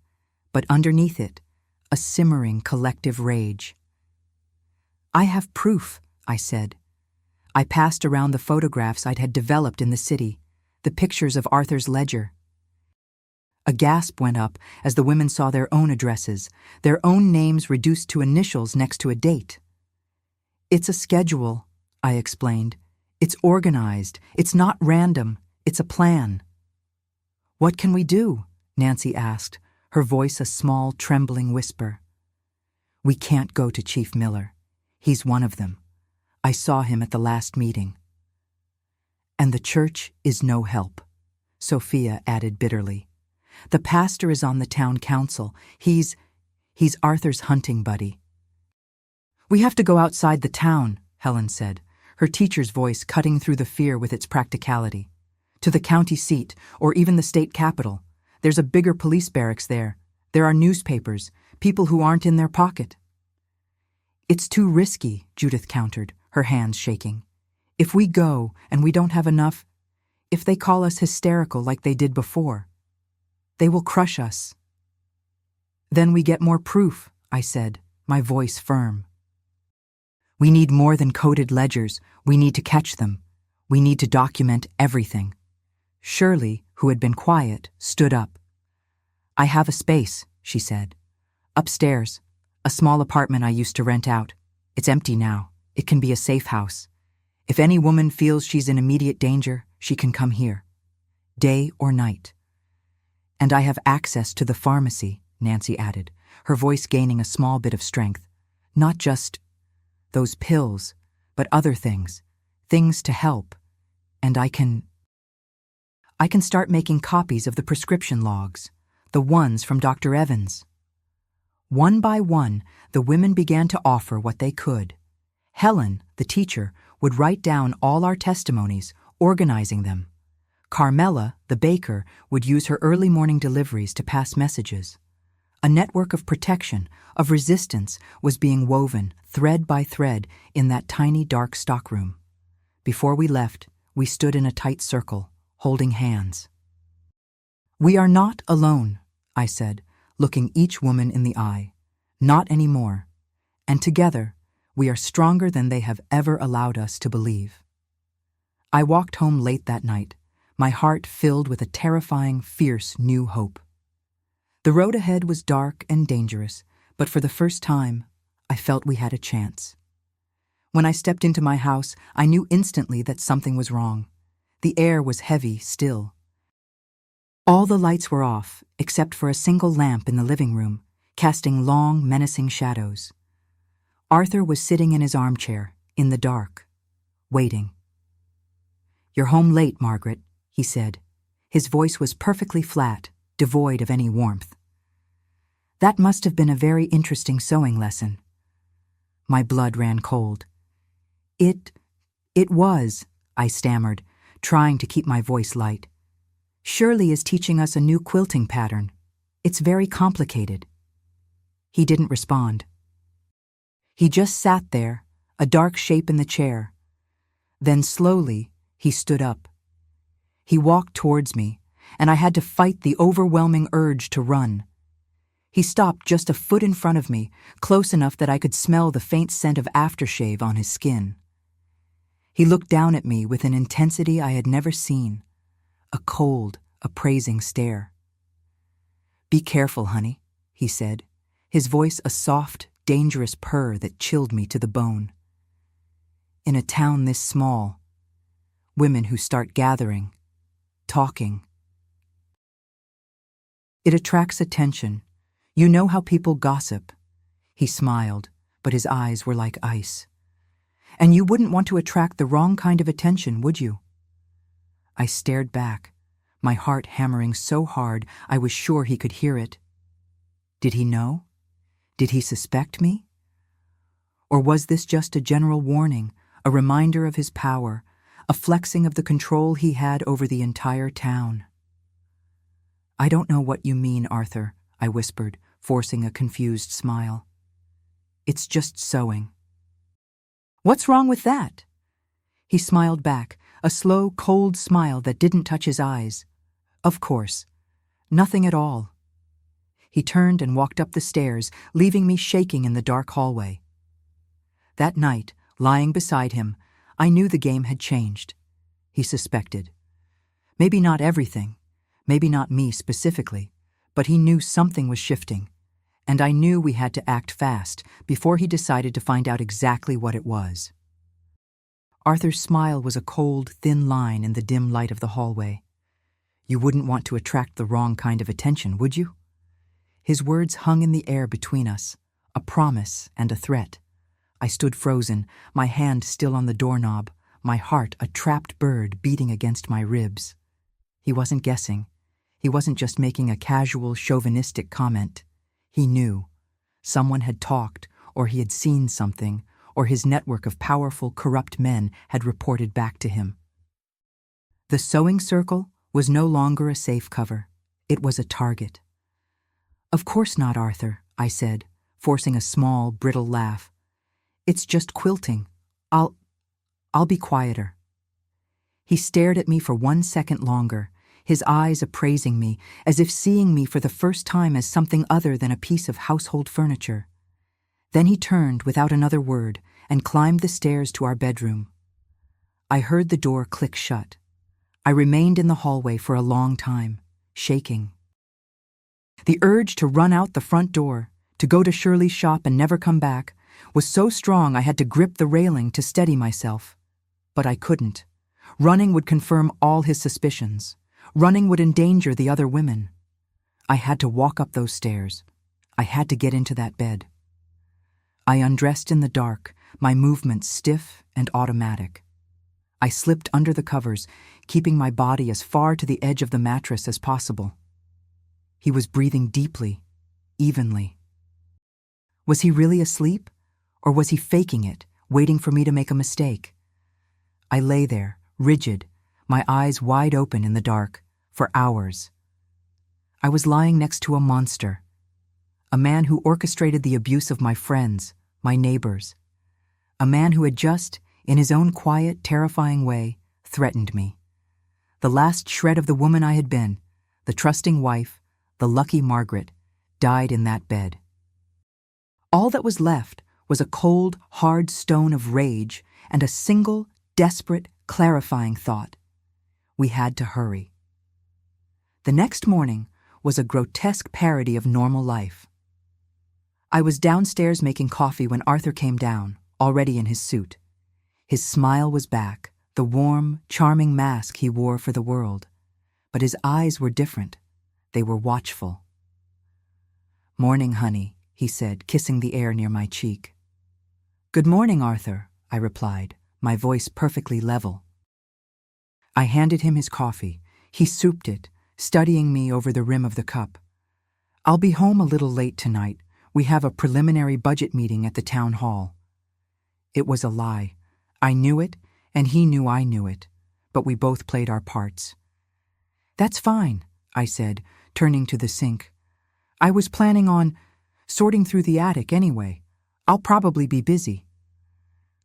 but underneath it, a simmering collective rage. "I have proof," I said. I passed around the photographs I'd had developed in the city, the pictures of Arthur's ledger. A gasp went up as the women saw their own addresses, their own names reduced to initials next to a date. "It's a schedule," I explained. "It's organized. It's not random. It's a plan." "What can we do?" Nancy asked, her voice a small, trembling whisper. "We can't go to Chief Miller. He's one of them. I saw him at the last meeting." "And the church is no help," Sophia added bitterly. "The pastor is on the town council. He's Arthur's hunting buddy." "We have to go outside the town," Helen said, her teacher's voice cutting through the fear with its practicality. "To the county seat, or even the state capitol. There's a bigger police barracks there. There are newspapers, people who aren't in their pocket." "It's too risky," Judith countered, her hands shaking. "If we go and we don't have enough..." If they call us hysterical like they did before, they will crush us. Then we get more proof, I said, my voice firm. We need more than coded ledgers. We need to catch them. We need to document everything. Shirley, who had been quiet, stood up. I have a space, she said. Upstairs, a small apartment I used to rent out. It's empty now. It can be a safe house. If any woman feels she's in immediate danger, she can come here, day or night. And I have access to the pharmacy, Nancy added, her voice gaining a small bit of strength. Not just those pills, but other things to help. And I can start making copies of the prescription logs, the ones from Dr. Evans. One by one, the women began to offer what they could. Helen, the teacher, would write down all our testimonies, organizing them. Carmela, the baker, would use her early morning deliveries to pass messages. A network of protection, of resistance, was being woven, thread by thread, in that tiny dark stockroom. Before we left, we stood in a tight circle, holding hands. We are not alone, I said, looking each woman in the eye. Not anymore. And together, we are stronger than they have ever allowed us to believe. I walked home late that night, my heart filled with a terrifying, fierce new hope. The road ahead was dark and dangerous, but for the first time, I felt we had a chance. When I stepped into my house, I knew instantly that something was wrong. The air was heavy still. All the lights were off, except for a single lamp in the living room, casting long, menacing shadows. Arthur was sitting in his armchair, in the dark, waiting. You're home late, Margaret, he said. His voice was perfectly flat, devoid of any warmth. That must have been a very interesting sewing lesson. My blood ran cold. It was, I stammered, trying to keep my voice light. Shirley is teaching us a new quilting pattern. It's very complicated. He didn't respond. He just sat there, a dark shape in the chair. Then slowly, he stood up. He walked towards me, and I had to fight the overwhelming urge to run. He stopped just a foot in front of me, close enough that I could smell the faint scent of aftershave on his skin. He looked down at me with an intensity I had never seen, a cold, appraising stare. Be careful, honey, he said, his voice a soft, dangerous purr that chilled me to the bone. In a town this small, women who start gathering, talking. It attracts attention. You know how people gossip. He smiled, but his eyes were like ice. And you wouldn't want to attract the wrong kind of attention, would you? I stared back, my heart hammering so hard I was sure he could hear it. Did he know? Did he suspect me? Or was this just a general warning, a reminder of his power, a flexing of the control he had over the entire town? I don't know what you mean, Arthur, I whispered, forcing a confused smile. It's just sewing. What's wrong with that? He smiled back, a slow, cold smile that didn't touch his eyes. Of course. Nothing at all. He turned and walked up the stairs, leaving me shaking in the dark hallway. That night, lying beside him, I knew the game had changed. He suspected. Maybe not everything, maybe not me specifically, but he knew something was shifting, and I knew we had to act fast before he decided to find out exactly what it was. Arthur's smile was a cold, thin line in the dim light of the hallway. You wouldn't want to attract the wrong kind of attention, would you? His words hung in the air between us, a promise and a threat. I stood frozen, my hand still on the doorknob, my heart a trapped bird beating against my ribs. He wasn't guessing. He wasn't just making a casual, chauvinistic comment. He knew. Someone had talked, or he had seen something, or his network of powerful, corrupt men had reported back to him. The sewing circle was no longer a safe cover. It was a target. Of course not, Arthur, I said, forcing a small, brittle laugh. It's just quilting. I'll be quieter. He stared at me for 1 second longer, his eyes appraising me, as if seeing me for the first time as something other than a piece of household furniture. Then he turned without another word and climbed the stairs to our bedroom. I heard the door click shut. I remained in the hallway for a long time, shaking. The urge to run out the front door, to go to Shirley's shop and never come back, was so strong I had to grip the railing to steady myself. But I couldn't. Running would confirm all his suspicions. Running would endanger the other women. I had to walk up those stairs. I had to get into that bed. I undressed in the dark, my movements stiff and automatic. I slipped under the covers, keeping my body as far to the edge of the mattress as possible. He was breathing deeply, evenly. Was he really asleep, or was he faking it, waiting for me to make a mistake? I lay there, rigid, my eyes wide open in the dark, for hours. I was lying next to a monster, a man who orchestrated the abuse of my friends, my neighbors, a man who had just, in his own quiet, terrifying way, threatened me. The last shred of the woman I had been, the trusting wife, the lucky Margaret, died in that bed. All that was left was a cold, hard stone of rage and a single, desperate, clarifying thought. We had to hurry. The next morning was a grotesque parody of normal life. I was downstairs making coffee when Arthur came down, already in his suit. His smile was back, the warm, charming mask he wore for the world. But his eyes were different. They were watchful. "Morning, honey," he said, kissing the air near my cheek. "Good morning, Arthur," I replied, my voice perfectly level. I handed him his coffee. He souped it, studying me over the rim of the cup. "I'll be home a little late tonight. We have a preliminary budget meeting at the town hall." It was a lie. I knew it, and he knew I knew it, but we both played our parts. "That's fine," I said, turning to the sink. "I was planning on sorting through the attic anyway. I'll probably be busy."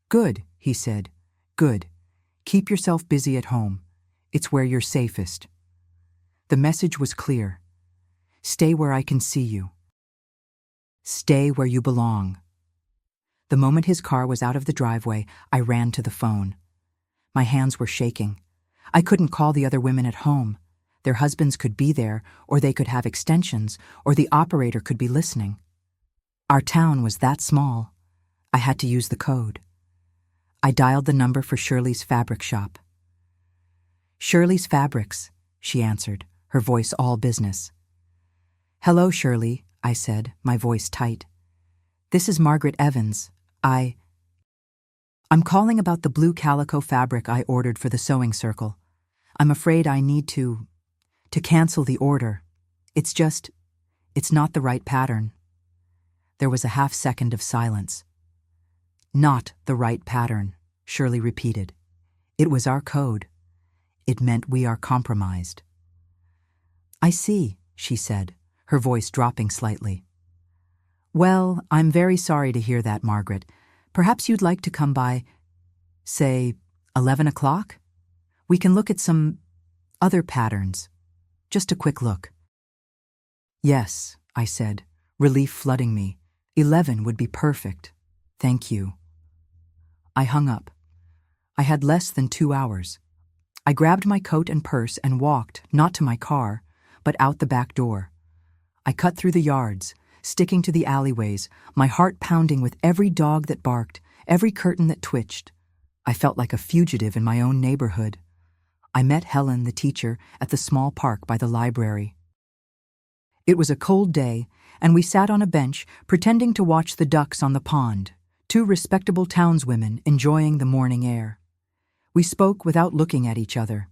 "Good," he said. "Good. Keep yourself busy at home. It's where you're safest." The message was clear. Stay where I can see you. Stay where you belong. The moment his car was out of the driveway, I ran to the phone. My hands were shaking. I couldn't call the other women at home. Their husbands could be there, or they could have extensions, or the operator could be listening. Our town was that small. I had to use the code. I dialed the number for Shirley's fabric shop. "Shirley's Fabrics," she answered, her voice all business. "Hello, Shirley," I said, my voice tight. "This is Margaret Evans. I'm calling about the blue calico fabric I ordered for the sewing circle. I'm afraid I need to cancel the order. It's not the right pattern." There was a half-second of silence. "Not the right pattern," Shirley repeated. It was our code. It meant we are compromised. "I see," she said, her voice dropping slightly. "Well, I'm very sorry to hear that, Margaret. Perhaps you'd like to come by, say, 11 o'clock? We can look at some other patterns. Just a quick look." "Yes," I said, relief flooding me. 11 would be perfect. Thank you. I hung up. I had less than 2 hours. I grabbed my coat and purse and walked, not to my car, but out the back door. I cut through the yards, sticking to the alleyways, my heart pounding with every dog that barked, every curtain that twitched. I felt like a fugitive in my own neighborhood. I met Helen, the teacher, at the small park by the library. It was a cold day, and we sat on a bench pretending to watch the ducks on the pond, two respectable townswomen enjoying the morning air. We spoke without looking at each other.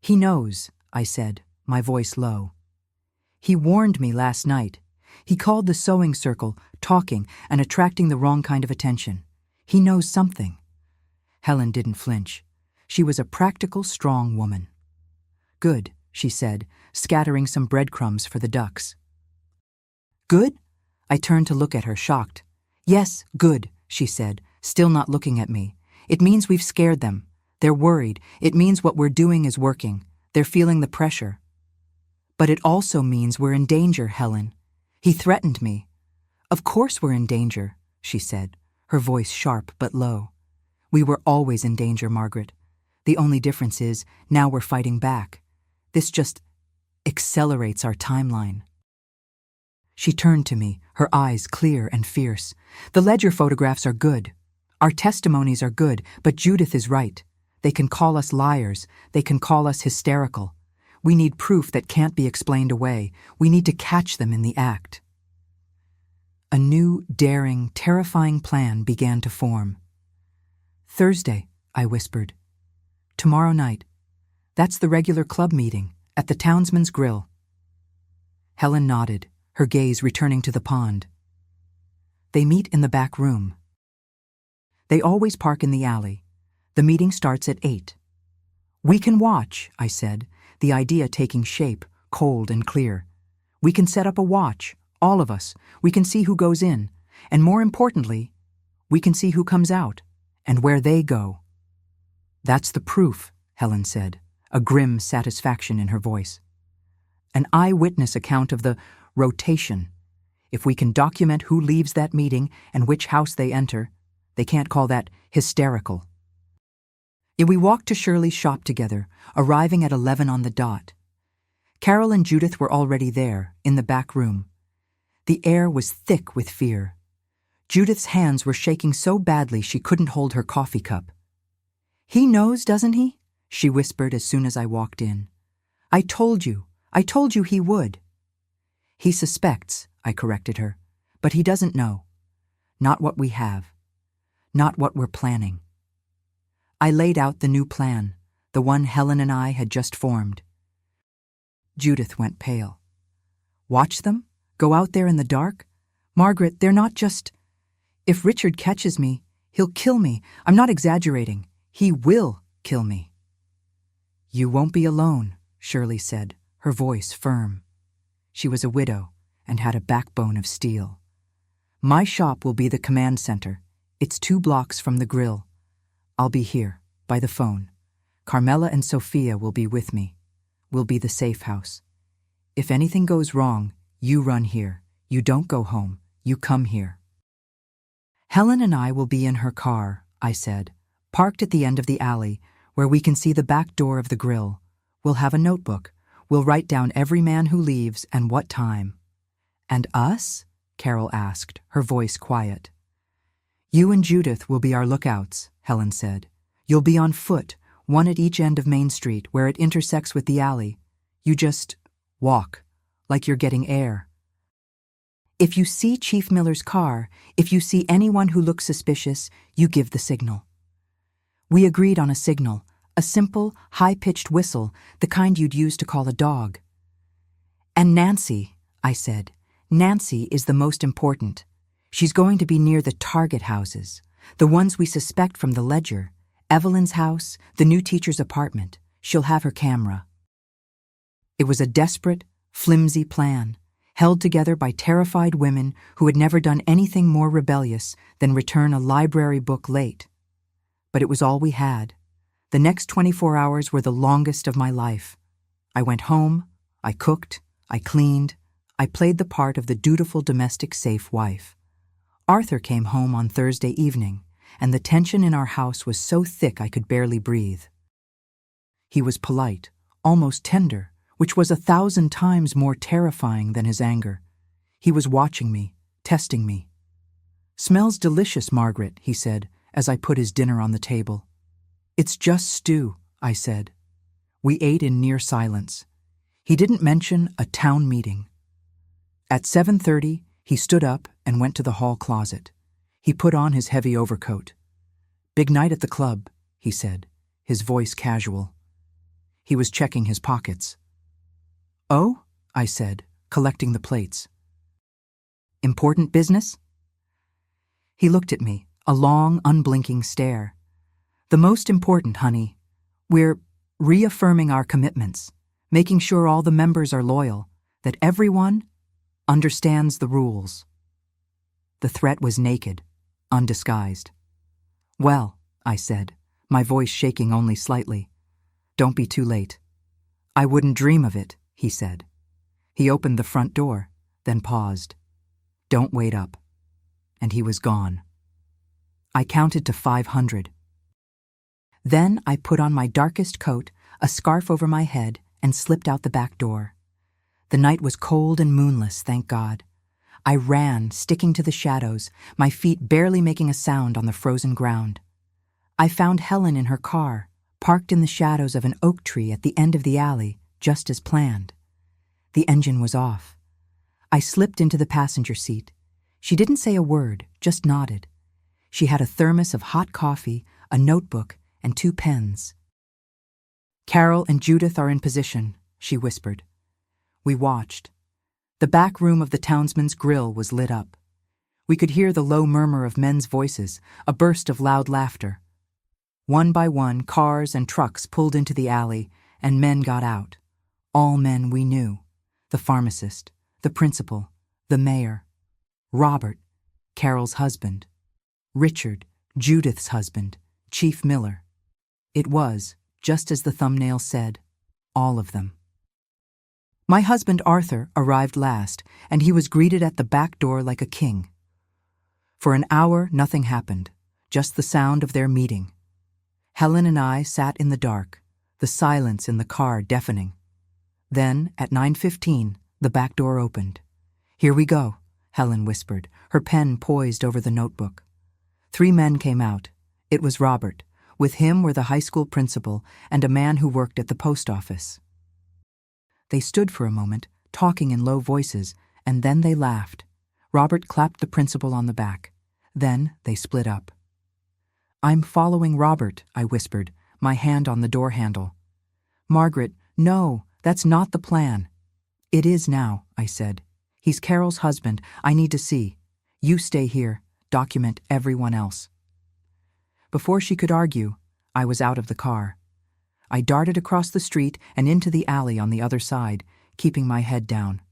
"He knows," I said, my voice low. "He warned me last night. He called the sewing circle, talking and attracting the wrong kind of attention. He knows something." Helen didn't flinch. She was a practical, strong woman. "Good," she said, scattering some breadcrumbs for the ducks. "Good?" I turned to look at her, shocked. "Yes, good," she said, still not looking at me. "It means we've scared them. They're worried. It means what we're doing is working. They're feeling the pressure. But it also means we're in danger, Helen. He threatened me. Of course we're in danger, she said, her voice sharp but low. We were always in danger, Margaret. The only difference is, now we're fighting back. This just accelerates our timeline. She turned to me, her eyes clear and fierce. The ledger photographs are good. Our testimonies are good, but Judith is right. They can call us liars. They can call us hysterical. We need proof that can't be explained away. We need to catch them in the act. A new, daring, terrifying plan began to form. Thursday, I whispered. Tomorrow night. That's the regular club meeting, at the Townsman's Grill. Helen nodded, her gaze returning to the pond. They meet in the back room. They always park in the alley. The meeting starts at 8. We can watch, I said, the idea taking shape, cold and clear. We can set up a watch, all of us. We can see who goes in, and more importantly, we can see who comes out, and where they go. That's the proof, Helen said, a grim satisfaction in her voice. An eyewitness account of the rotation. If we can document who leaves that meeting and which house they enter, they can't call that hysterical. Yet we walked to Shirley's shop together, arriving at 11 on the dot. Carol and Judith were already there, in the back room. The air was thick with fear. Judith's hands were shaking so badly she couldn't hold her coffee cup. He knows, doesn't he? She whispered as soon as I walked in. I told you he would. He suspects, I corrected her, but he doesn't know. Not what we have. Not what we're planning. I laid out the new plan, the one Helen and I had just formed. Judith went pale. Watch them? Go out there in the dark? Margaret, they're not just... If Richard catches me, he'll kill me. I'm not exaggerating. He will kill me. You won't be alone, Shirley said, her voice firm. She was a widow and had a backbone of steel. My shop will be the command center. It's 2 blocks from the grill. I'll be here, by the phone. Carmela and Sophia will be with me. We'll be the safe house. If anything goes wrong, you run here. You don't go home. You come here. Helen and I will be in her car, I said, parked at the end of the alley, where we can see the back door of the grill. We'll have a notebook. We'll write down every man who leaves and what time. And us? Carol asked, her voice quiet. You and Judith will be our lookouts, Helen said. You'll be on foot, one at each end of Main Street, where it intersects with the alley. You just walk, like you're getting air. If you see Chief Miller's car, if you see anyone who looks suspicious, you give the signal. We agreed on a signal, a simple, high-pitched whistle, the kind you'd use to call a dog. And Nancy, I said, Nancy is the most important. She's going to be near the target houses, the ones we suspect from the ledger, Evelyn's house, the new teacher's apartment. She'll have her camera. It was a desperate, flimsy plan, held together by terrified women who had never done anything more rebellious than return a library book late. But it was all we had. The next 24 hours were the longest of my life. I went home, I cooked, I cleaned, I played the part of the dutiful domestic safe wife. Arthur came home on Thursday evening, and the tension in our house was so thick I could barely breathe. He was polite, almost tender, which was 1,000 times more terrifying than his anger. He was watching me, testing me. Smells delicious, Margaret, he said, as I put his dinner on the table. It's just stew, I said. We ate in near silence. He didn't mention a town meeting. At 7:30, he stood up and went to the hall closet. He put on his heavy overcoat. Big night at the club, he said, his voice casual. He was checking his pockets. Oh, I said, collecting the plates. Important business? He looked at me, a long, unblinking stare. The most important, honey. We're reaffirming our commitments, making sure all the members are loyal, that everyone understands the rules. The threat was naked, undisguised. Well, I said, my voice shaking only slightly. "Don't be too late." "I wouldn't dream of it," he said. He opened the front door, then paused. "Don't wait up." And he was gone. I counted to 500. Then I put on my darkest coat, a scarf over my head, and slipped out the back door. The night was cold and moonless, thank God. I ran, sticking to the shadows, my feet barely making a sound on the frozen ground. I found Helen in her car, parked in the shadows of an oak tree at the end of the alley, just as planned. The engine was off. I slipped into the passenger seat. She didn't say a word, just nodded. She had a thermos of hot coffee, a notebook, and 2 pens. "Carol and Judith are in position," she whispered. We watched. The back room of the townsman's grill was lit up. We could hear the low murmur of men's voices, a burst of loud laughter. One by one, cars and trucks pulled into the alley, and men got out. All men we knew. The pharmacist, the principal, the mayor. Robert, Carol's husband. Richard, Judith's husband, Chief Miller. It was, just as the thumbnail said, all of them. My husband Arthur arrived last, and he was greeted at the back door like a king. For an hour, nothing happened, just the sound of their meeting. Helen and I sat in the dark, the silence in the car deafening. Then, at 9:15, the back door opened. "Here we go," Helen whispered, her pen poised over the notebook. 3 men came out. It was Robert. With him were the high school principal and a man who worked at the post office. They stood for a moment, talking in low voices, and then they laughed. Robert clapped the principal on the back. Then they split up. "I'm following Robert," I whispered, my hand on the door handle. "Margaret, no, that's not the plan." "It is now," I said. "He's Carol's husband. I need to see. You stay here. Document everyone else." Before she could argue, I was out of the car. I darted across the street and into the alley on the other side, keeping my head down.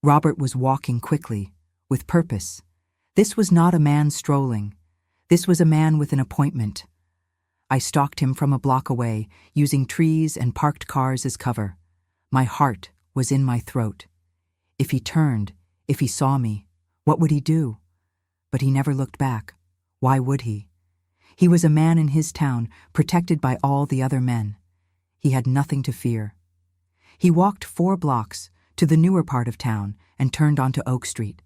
Robert was walking quickly, with purpose. This was not a man strolling. This was a man with an appointment. I stalked him from a block away, using trees and parked cars as cover. My heart was in my throat. If he turned, if he saw me, what would he do? But he never looked back. Why would he? He was a man in his town, protected by all the other men. He had nothing to fear. He walked 4 blocks to the newer part of town and turned onto Oak Street.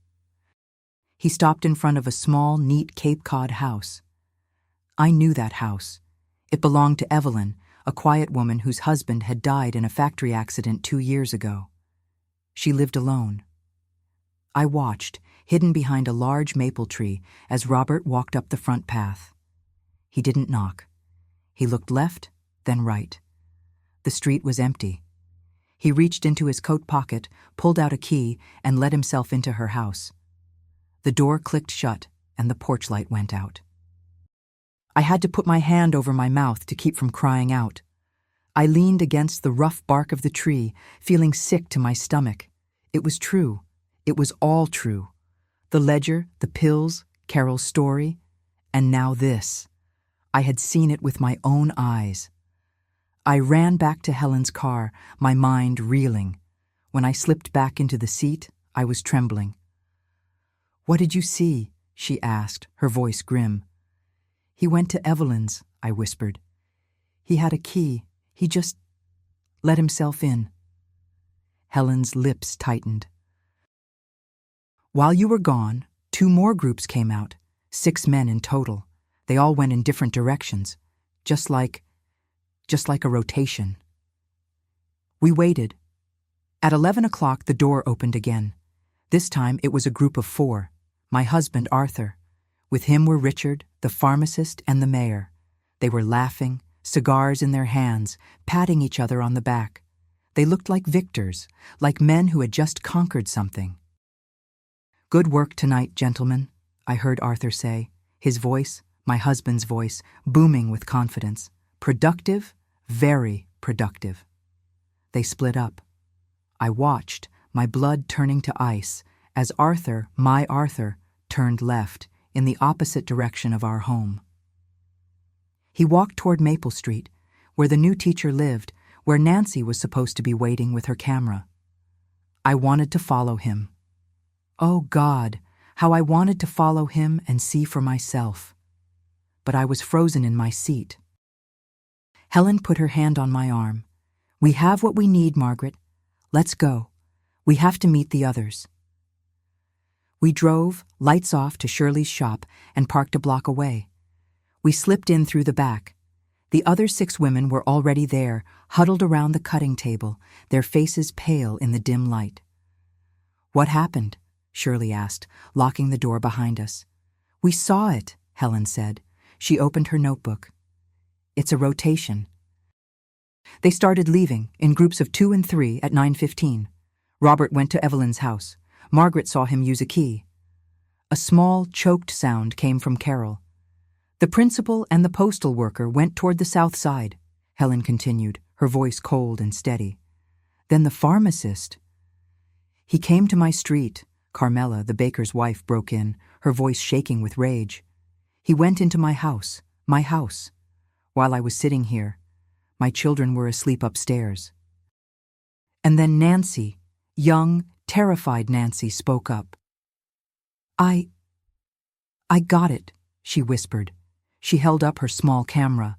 He stopped in front of a small, neat Cape Cod house. I knew that house. It belonged to Evelyn, a quiet woman whose husband had died in a factory accident 2 years ago. She lived alone. I watched, hidden behind a large maple tree, as Robert walked up the front path. He didn't knock. He looked left, then right. The street was empty. He reached into his coat pocket, pulled out a key, and let himself into her house. The door clicked shut, and the porch light went out. I had to put my hand over my mouth to keep from crying out. I leaned against the rough bark of the tree, feeling sick to my stomach. It was true. It was all true. The ledger, the pills, Carol's story, and now this. I had seen it with my own eyes. I ran back to Helen's car, my mind reeling. When I slipped back into the seat, I was trembling. "What did you see?" she asked, her voice grim. "He went to Evelyn's," I whispered. "He had a key. He just let himself in." Helen's lips tightened. "While you were gone, 2 more groups came out, 6 men in total. They all went in different directions, just like a rotation." We waited. At 11 o'clock, the door opened again. This time it was a group of 4. My husband, Arthur. With him were Richard, the pharmacist, and the mayor. They were laughing, cigars in their hands, patting each other on the back. They looked like victors, like men who had just conquered something. "Good work tonight, gentlemen," I heard Arthur say, his voice, my husband's voice, booming with confidence. "Productive, very productive." They split up. I watched, my blood turning to ice, as Arthur, my Arthur, turned left, in the opposite direction of our home. He walked toward Maple Street, where the new teacher lived, where Nancy was supposed to be waiting with her camera. I wanted to follow him. Oh God, how I wanted to follow him and see for myself. But I was frozen in my seat. Helen put her hand on my arm. We have what we need, Margaret. Let's go. We have to meet the others. We drove, lights off, to Shirley's shop and parked a block away. We slipped in through the back. The other 6 women were already there, huddled around the cutting table, their faces pale in the dim light. What happened? Shirley asked, locking the door behind us. We saw it, Helen said. She opened her notebook. It's a rotation. They started leaving, in groups of 2 and 3 at 9:15. Robert went to Evelyn's house. Margaret saw him use a key. A small, choked sound came from Carol. The principal and the postal worker went toward the south side, Helen continued, her voice cold and steady. Then the pharmacist. He came to my street. Carmela, the baker's wife, broke in, her voice shaking with rage. He went into my house. While I was sitting here, my children were asleep upstairs. And then Nancy, young, terrified Nancy, spoke up. I got it, she whispered. She held up her small camera.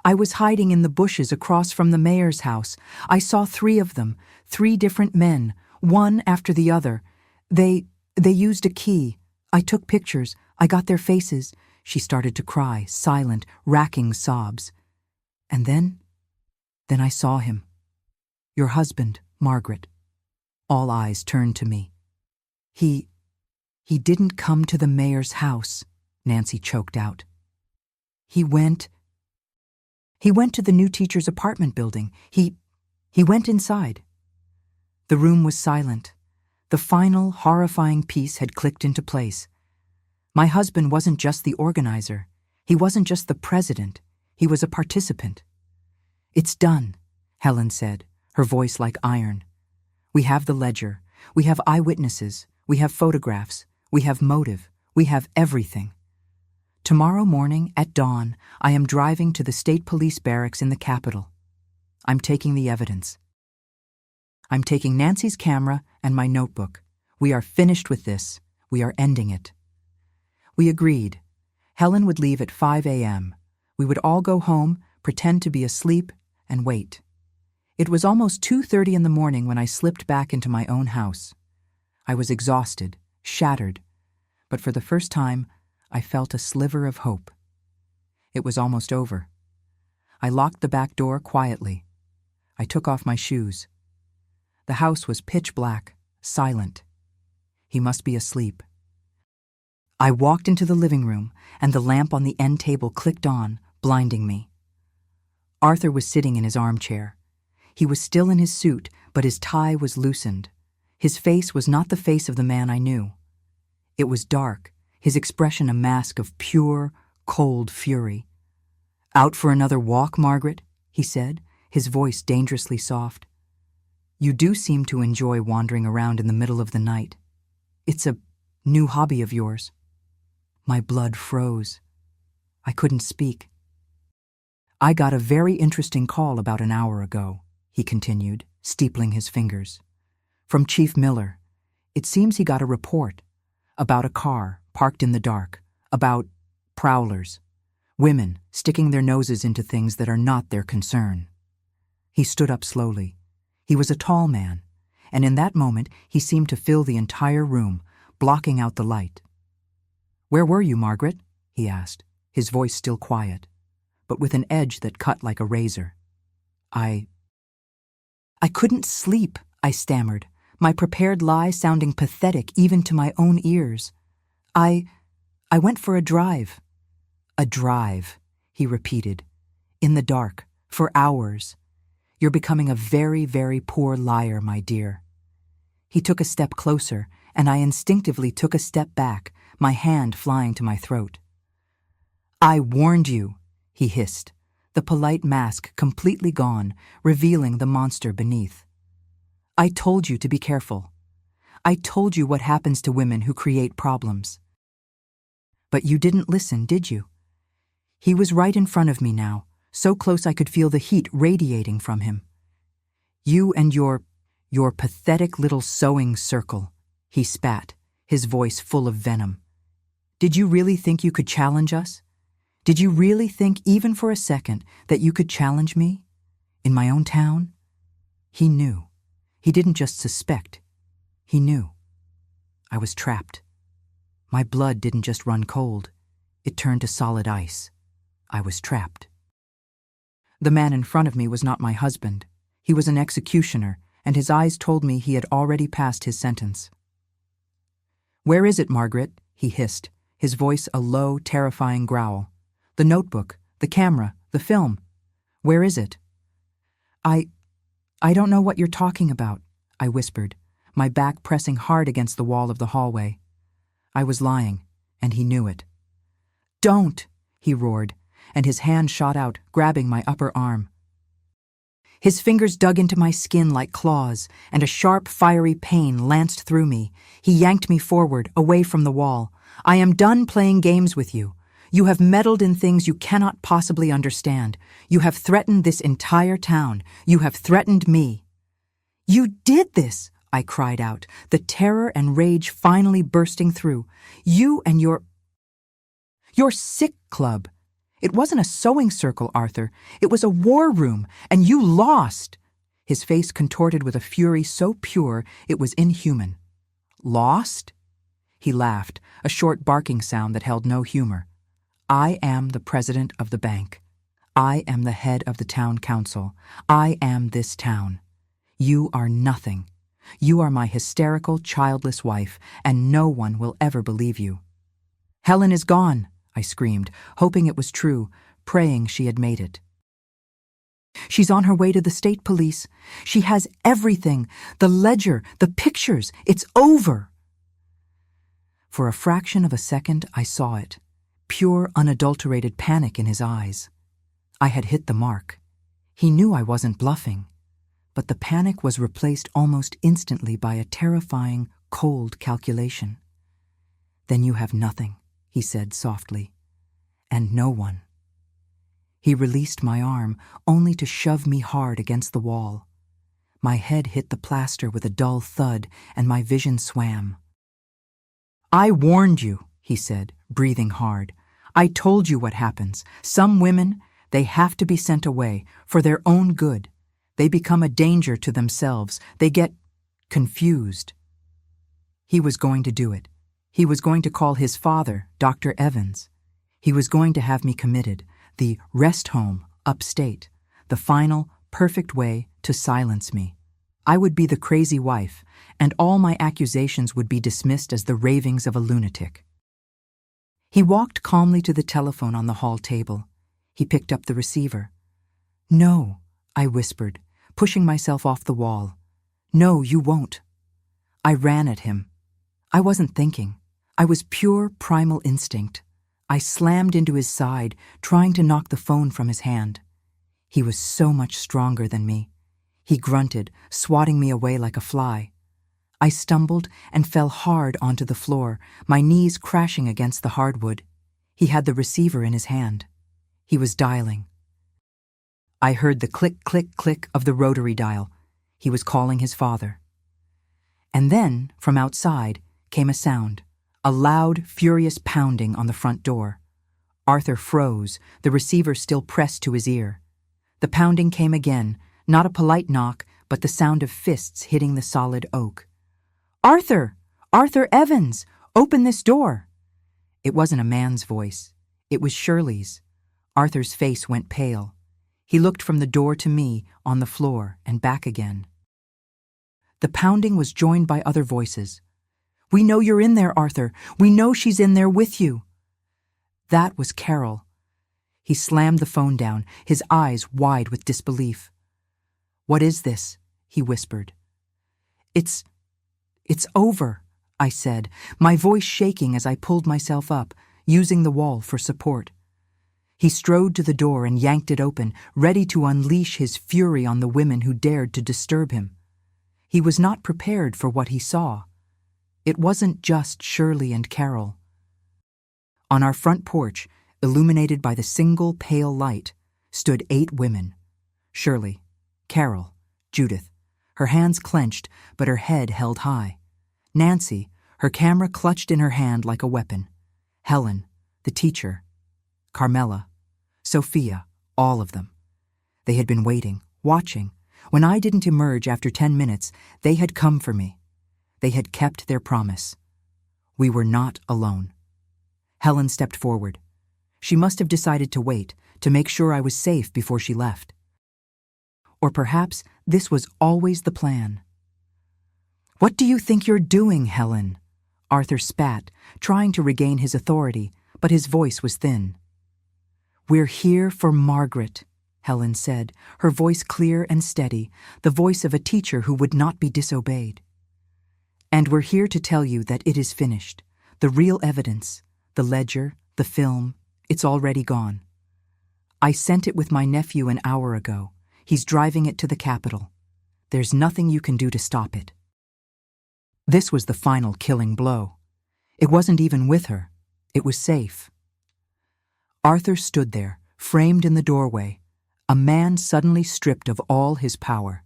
I was hiding in the bushes across from the mayor's house. I saw 3 of them, 3 different men, one after the other. They used a key. I took pictures. I got their faces. She started to cry, silent, racking sobs. And then I saw him. Your husband, Margaret. All eyes turned to me. He didn't come to the mayor's house, Nancy choked out. He went to the new teacher's apartment building. He went inside. The room was silent. The final, horrifying piece had clicked into place. My husband wasn't just the organizer. He wasn't just the president. He was a participant. It's done, Helen said, her voice like iron. We have the ledger. We have eyewitnesses. We have photographs. We have motive. We have everything. Tomorrow morning at dawn, I am driving to the state police barracks in the Capitol. I'm taking the evidence. I'm taking Nancy's camera and my notebook. We are finished with this. We are ending it. We agreed. Helen would leave at 5 a.m. We would all go home, pretend to be asleep, and wait. It was almost 2:30 in the morning when I slipped back into my own house. I was exhausted, shattered, but for the first time, I felt a sliver of hope. It was almost over. I locked the back door quietly. I took off my shoes. The house was pitch black, silent. He must be asleep. I walked into the living room, and the lamp on the end table clicked on, blinding me. Arthur was sitting in his armchair. He was still in his suit, but his tie was loosened. His face was not the face of the man I knew. It was dark, his expression a mask of pure, cold fury. Out for another walk, Margaret? He said, his voice dangerously soft. You do seem to enjoy wandering around in the middle of the night. It's a new hobby of yours. My blood froze. I couldn't speak. I got a very interesting call about an hour ago, he continued, steepling his fingers. From Chief Miller. It seems he got a report about a car parked in the dark, about prowlers, women sticking their noses into things that are not their concern. He stood up slowly. He was a tall man, and in that moment he seemed to fill the entire room, blocking out the light. Where were you, Margaret? He asked, his voice still quiet, but with an edge that cut like a razor. I couldn't sleep, I stammered, my prepared lie sounding pathetic even to my own ears. I went for a drive. A drive, he repeated, in the dark, for hours. You're becoming a very, very poor liar, my dear. He took a step closer, and I instinctively took a step back, my hand flying to my throat. I warned you, he hissed, the polite mask completely gone, revealing the monster beneath. I told you to be careful. I told you what happens to women who create problems. But you didn't listen, did you? He was right in front of me now, so close I could feel the heat radiating from him. "You and your pathetic little sewing circle," he spat, his voice full of venom. "Did you really think you could challenge us? Did you really think, even for a second, that you could challenge me? In my own town?" He knew. He didn't just suspect. He knew. I was trapped. My blood didn't just run cold. It turned to solid ice. I was trapped. The man in front of me was not my husband. He was an executioner, and his eyes told me he had already passed his sentence. "Where is it, Margaret?" he hissed, his voice a low, terrifying growl. "The notebook, the camera, the film. Where is it?" I don't know what you're talking about," I whispered, my back pressing hard against the wall of the hallway. I was lying, and he knew it. "Don't!" he roared, and his hand shot out, grabbing my upper arm. His fingers dug into my skin like claws, and a sharp, fiery pain lanced through me. He yanked me forward, away from the wall. "I am done playing games with you. You have meddled in things you cannot possibly understand. You have threatened this entire town. You have threatened me." "You did this!" I cried out, the terror and rage finally bursting through. "You and your sick club. It wasn't a sewing circle, Arthur. It was a war room, and you lost." His face contorted with a fury so pure it was inhuman. "Lost?" He laughed, a short barking sound that held no humor. "I am the president of the bank. I am the head of the town council. I am this town. You are nothing. You are my hysterical, childless wife, and no one will ever believe you." "Helen is gone," I screamed, hoping it was true, praying she had made it. "She's on her way to the state police. She has everything, the ledger, the pictures. It's over." For a fraction of a second, I saw it. Pure, unadulterated panic in his eyes. I had hit the mark. He knew I wasn't bluffing. But the panic was replaced almost instantly by a terrifying, cold calculation. "Then you have nothing," he said softly. "And no one." He released my arm, only to shove me hard against the wall. My head hit the plaster with a dull thud, and my vision swam. "I warned you," he said, breathing hard. "I told you what happens. Some women, they have to be sent away, for their own good. They become a danger to themselves. They get confused." He was going to do it. He was going to call his father, Dr. Evans. He was going to have me committed, the rest home upstate, the final, perfect way to silence me. I would be the crazy wife, and all my accusations would be dismissed as the ravings of a lunatic. He walked calmly to the telephone on the hall table. He picked up the receiver. "No," I whispered, pushing myself off the wall. "No, you won't." I ran at him. I wasn't thinking. I was pure primal instinct. I slammed into his side, trying to knock the phone from his hand. He was so much stronger than me. He grunted, swatting me away like a fly. I stumbled and fell hard onto the floor, my knees crashing against the hardwood. He had the receiver in his hand. He was dialing. I heard the click, click, click of the rotary dial. He was calling his father. And then, from outside, came a sound, a loud, furious pounding on the front door. Arthur froze, the receiver still pressed to his ear. The pounding came again, not a polite knock, but the sound of fists hitting the solid oak. "Arthur! Arthur Evans! Open this door!" It wasn't a man's voice. It was Shirley's. Arthur's face went pale. He looked from the door to me, on the floor, and back again. The pounding was joined by other voices. "We know you're in there, Arthur. We know she's in there with you." That was Carol. He slammed the phone down, his eyes wide with disbelief. "What is this?" he whispered. It's over," I said, my voice shaking as I pulled myself up, using the wall for support. He strode to the door and yanked it open, ready to unleash his fury on the women who dared to disturb him. He was not prepared for what he saw. It wasn't just Shirley and Carol. On our front porch, illuminated by the single pale light, stood 8 women. Shirley, Carol, Judith, her hands clenched but her head held high. Nancy, her camera clutched in her hand like a weapon. Helen, the teacher. Carmela, Sophia, all of them. They had been waiting, watching. When I didn't emerge after 10 minutes, they had come for me. They had kept their promise. We were not alone. Helen stepped forward. She must have decided to wait, to make sure I was safe before she left. Or perhaps this was always the plan. "What do you think you're doing, Helen?" Arthur spat, trying to regain his authority, but his voice was thin. "We're here for Margaret," Helen said, her voice clear and steady, the voice of a teacher who would not be disobeyed. "And we're here to tell you that it is finished. The real evidence, the ledger, the film, it's already gone. I sent it with my nephew an hour ago. He's driving it to the Capitol. There's nothing you can do to stop it." This was the final killing blow. It wasn't even with her. It was safe. Arthur stood there, framed in the doorway, a man suddenly stripped of all his power.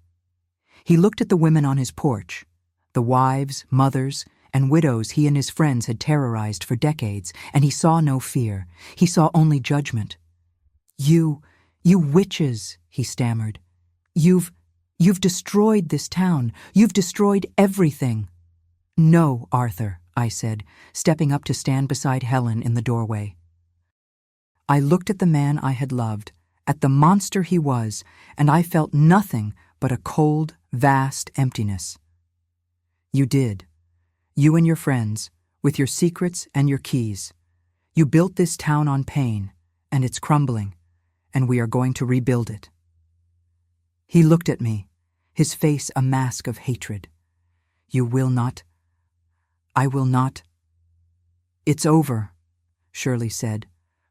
He looked at the women on his porch, the wives, mothers, and widows he and his friends had terrorized for decades, and he saw no fear. He saw only judgment. You witches," he stammered. You've destroyed this town. You've destroyed everything." "No, Arthur," I said, stepping up to stand beside Helen in the doorway. I looked at the man I had loved, at the monster he was, and I felt nothing but a cold, vast emptiness. "You did. You and your friends, with your secrets and your keys. You built this town on pain, and it's crumbling, and we are going to rebuild it." He looked at me, his face a mask of hatred. "You will not. I will not." "It's over," Shirley said,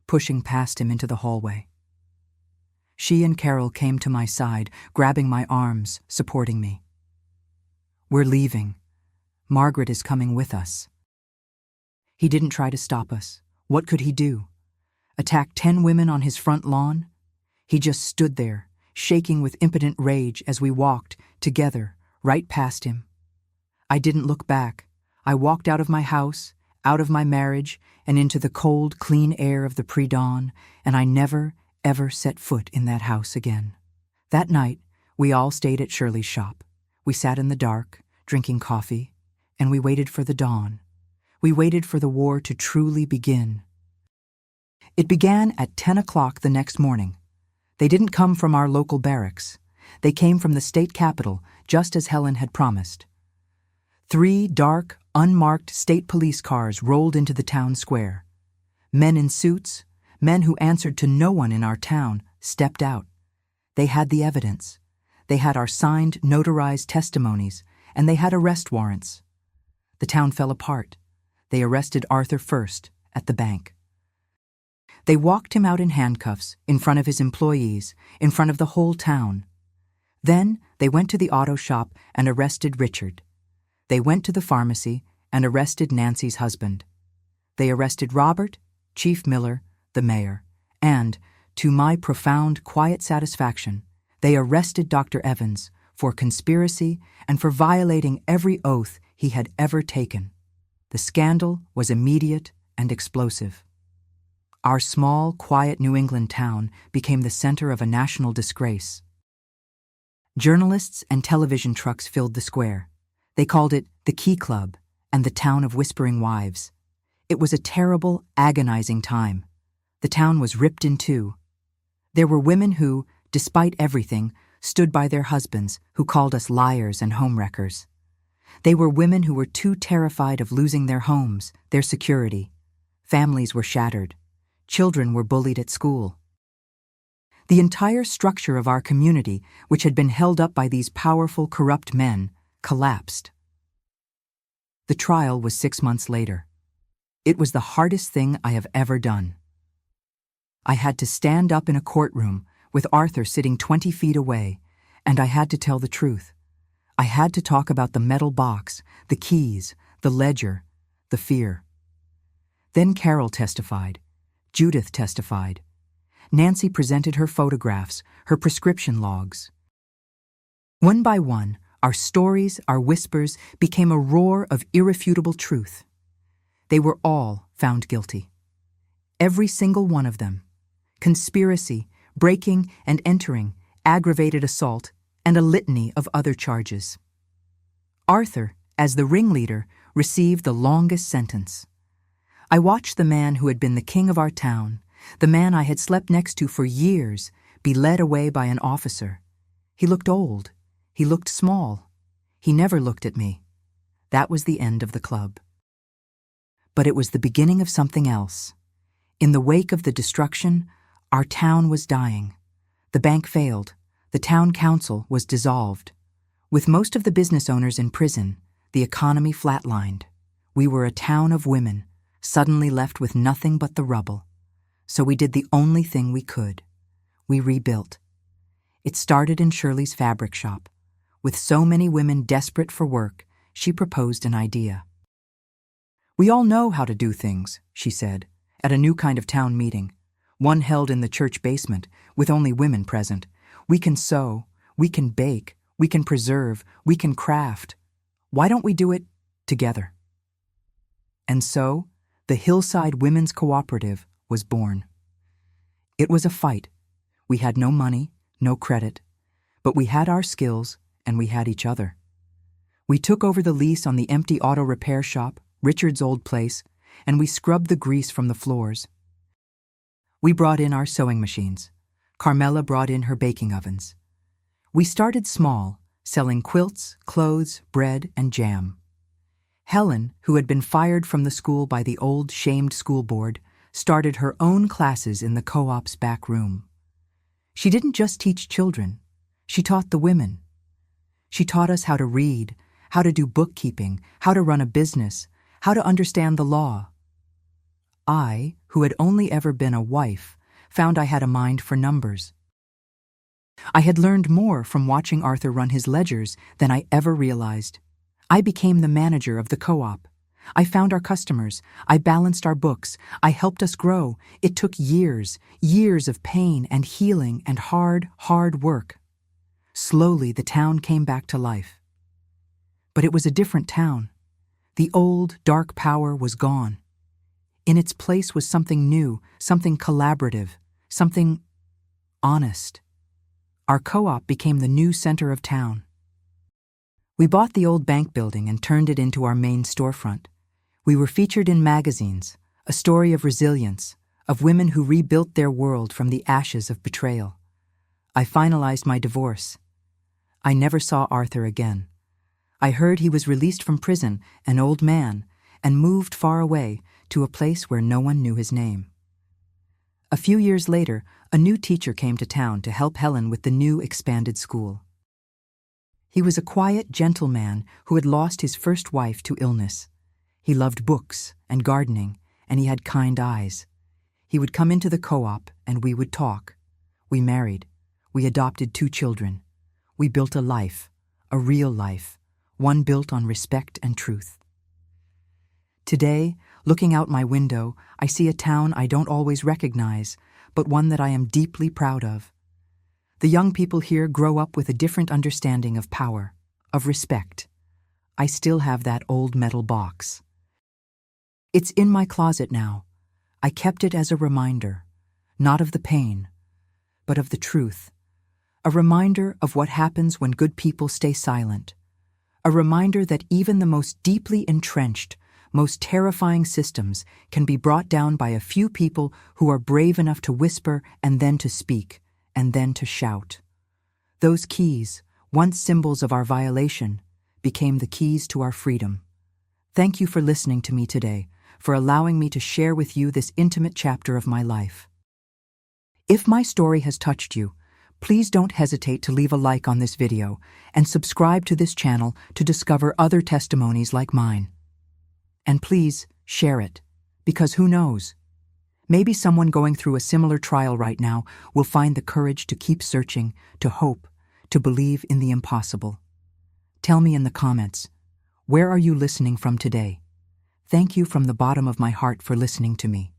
pushing past him into the hallway. She and Carol came to my side, grabbing my arms, supporting me. "We're leaving. Margaret is coming with us." He didn't try to stop us. What could he do? Attack 10 women on his front lawn? He just stood there, shaking with impotent rage as we walked, together, right past him. I didn't look back. I walked out of my house, out of my marriage, and into the cold, clean air of the pre-dawn, and I never, ever set foot in that house again. That night, we all stayed at Shirley's shop. We sat in the dark, drinking coffee, and we waited for the dawn. We waited for the war to truly begin. It began at 10 o'clock the next morning. They didn't come from our local barracks. They came from the state capitol, just as Helen had promised. 3 dark, unmarked state police cars rolled into the town square. Men in suits, men who answered to no one in our town, stepped out. They had the evidence. They had our signed, notarized testimonies, and they had arrest warrants. The town fell apart. They arrested Arthur first, at the bank. They walked him out in handcuffs, in front of his employees, in front of the whole town. Then they went to the auto shop and arrested Richard. They went to the pharmacy and arrested Nancy's husband. They arrested Robert, Chief Miller, the mayor, and, to my profound, quiet satisfaction, they arrested Dr. Evans for conspiracy and for violating every oath he had ever taken. The scandal was immediate and explosive. Our small, quiet New England town became the center of a national disgrace. Journalists and television trucks filled the square. They called it the Key Club and the Town of Whispering Wives. It was a terrible, agonizing time. The town was ripped in two. There were women who, despite everything, stood by their husbands, who called us liars and homewreckers. They were women who were too terrified of losing their homes, their security. Families were shattered. Children were bullied at school. The entire structure of our community, which had been held up by these powerful, corrupt men, collapsed. The trial was 6 months later. It was the hardest thing I have ever done. I had to stand up in a courtroom with Arthur sitting 20 feet away, and I had to tell the truth. I had to talk about the metal box, the keys, the ledger, the fear. Then Carol testified. Judith testified. Nancy presented her photographs, her prescription logs. One by one, our stories, our whispers, became a roar of irrefutable truth. They were all found guilty. Every single one of them. Conspiracy, breaking and entering, aggravated assault, and a litany of other charges. Arthur, as the ringleader, received the longest sentence. I watched the man who had been the king of our town, the man I had slept next to for years, be led away by an officer. He looked old. He looked small. He never looked at me. That was the end of the club. But it was the beginning of something else. In the wake of the destruction, our town was dying. The bank failed. The town council was dissolved. With most of the business owners in prison, the economy flatlined. We were a town of women, suddenly left with nothing but the rubble. So we did the only thing we could. We rebuilt. It started in Shirley's fabric shop. With so many women desperate for work, she proposed an idea. "We all know how to do things," she said, at a new kind of town meeting, one held in the church basement, with only women present. "We can sew, we can bake, we can preserve, we can craft. Why don't we do it together?" And so, the Hillside Women's Cooperative was born. It was a fight. We had no money, no credit, but we had our skills and we had each other. We took over the lease on the empty auto repair shop, Richard's old place, and we scrubbed the grease from the floors. We brought in our sewing machines. Carmela brought in her baking ovens. We started small, selling quilts, clothes, bread, and jam. Helen, who had been fired from the school by the old, shamed school board, started her own classes in the co-op's back room. She didn't just teach children. She taught the women. She taught us how to read, how to do bookkeeping, how to run a business, how to understand the law. I, who had only ever been a wife, found I had a mind for numbers. I had learned more from watching Arthur run his ledgers than I ever realized. I became the manager of the co-op. I found our customers. I balanced our books. I helped us grow. It took years, years of pain and healing and hard, hard work. Slowly, the town came back to life. But it was a different town. The old, dark power was gone. In its place was something new, something collaborative, something honest. Our co-op became the new center of town. We bought the old bank building and turned it into our main storefront. We were featured in magazines, a story of resilience, of women who rebuilt their world from the ashes of betrayal. I finalized my divorce. I never saw Arthur again. I heard he was released from prison, an old man, and moved far away to a place where no one knew his name. A few years later, a new teacher came to town to help Helen with the new expanded school. He was a quiet, gentle man who had lost his first wife to illness. He loved books and gardening, and he had kind eyes. He would come into the co-op, and we would talk. We married. We adopted 2 children. We built a life, a real life, one built on respect and truth. Today, looking out my window, I see a town I don't always recognize, but one that I am deeply proud of. The young people here grow up with a different understanding of power, of respect. I still have that old metal box. It's in my closet now. I kept it as a reminder, not of the pain, but of the truth. A reminder of what happens when good people stay silent. A reminder that even the most deeply entrenched, most terrifying systems can be brought down by a few people who are brave enough to whisper and then to speak, and then to shout. Those keys, once symbols of our violation, became the keys to our freedom. Thank you for listening to me today, for allowing me to share with you this intimate chapter of my life. If my story has touched you, please don't hesitate to leave a like on this video and subscribe to this channel to discover other testimonies like mine. And please share it, because who knows? Maybe someone going through a similar trial right now will find the courage to keep searching, to hope, to believe in the impossible. Tell me in the comments, where are you listening from today? Thank you from the bottom of my heart for listening to me.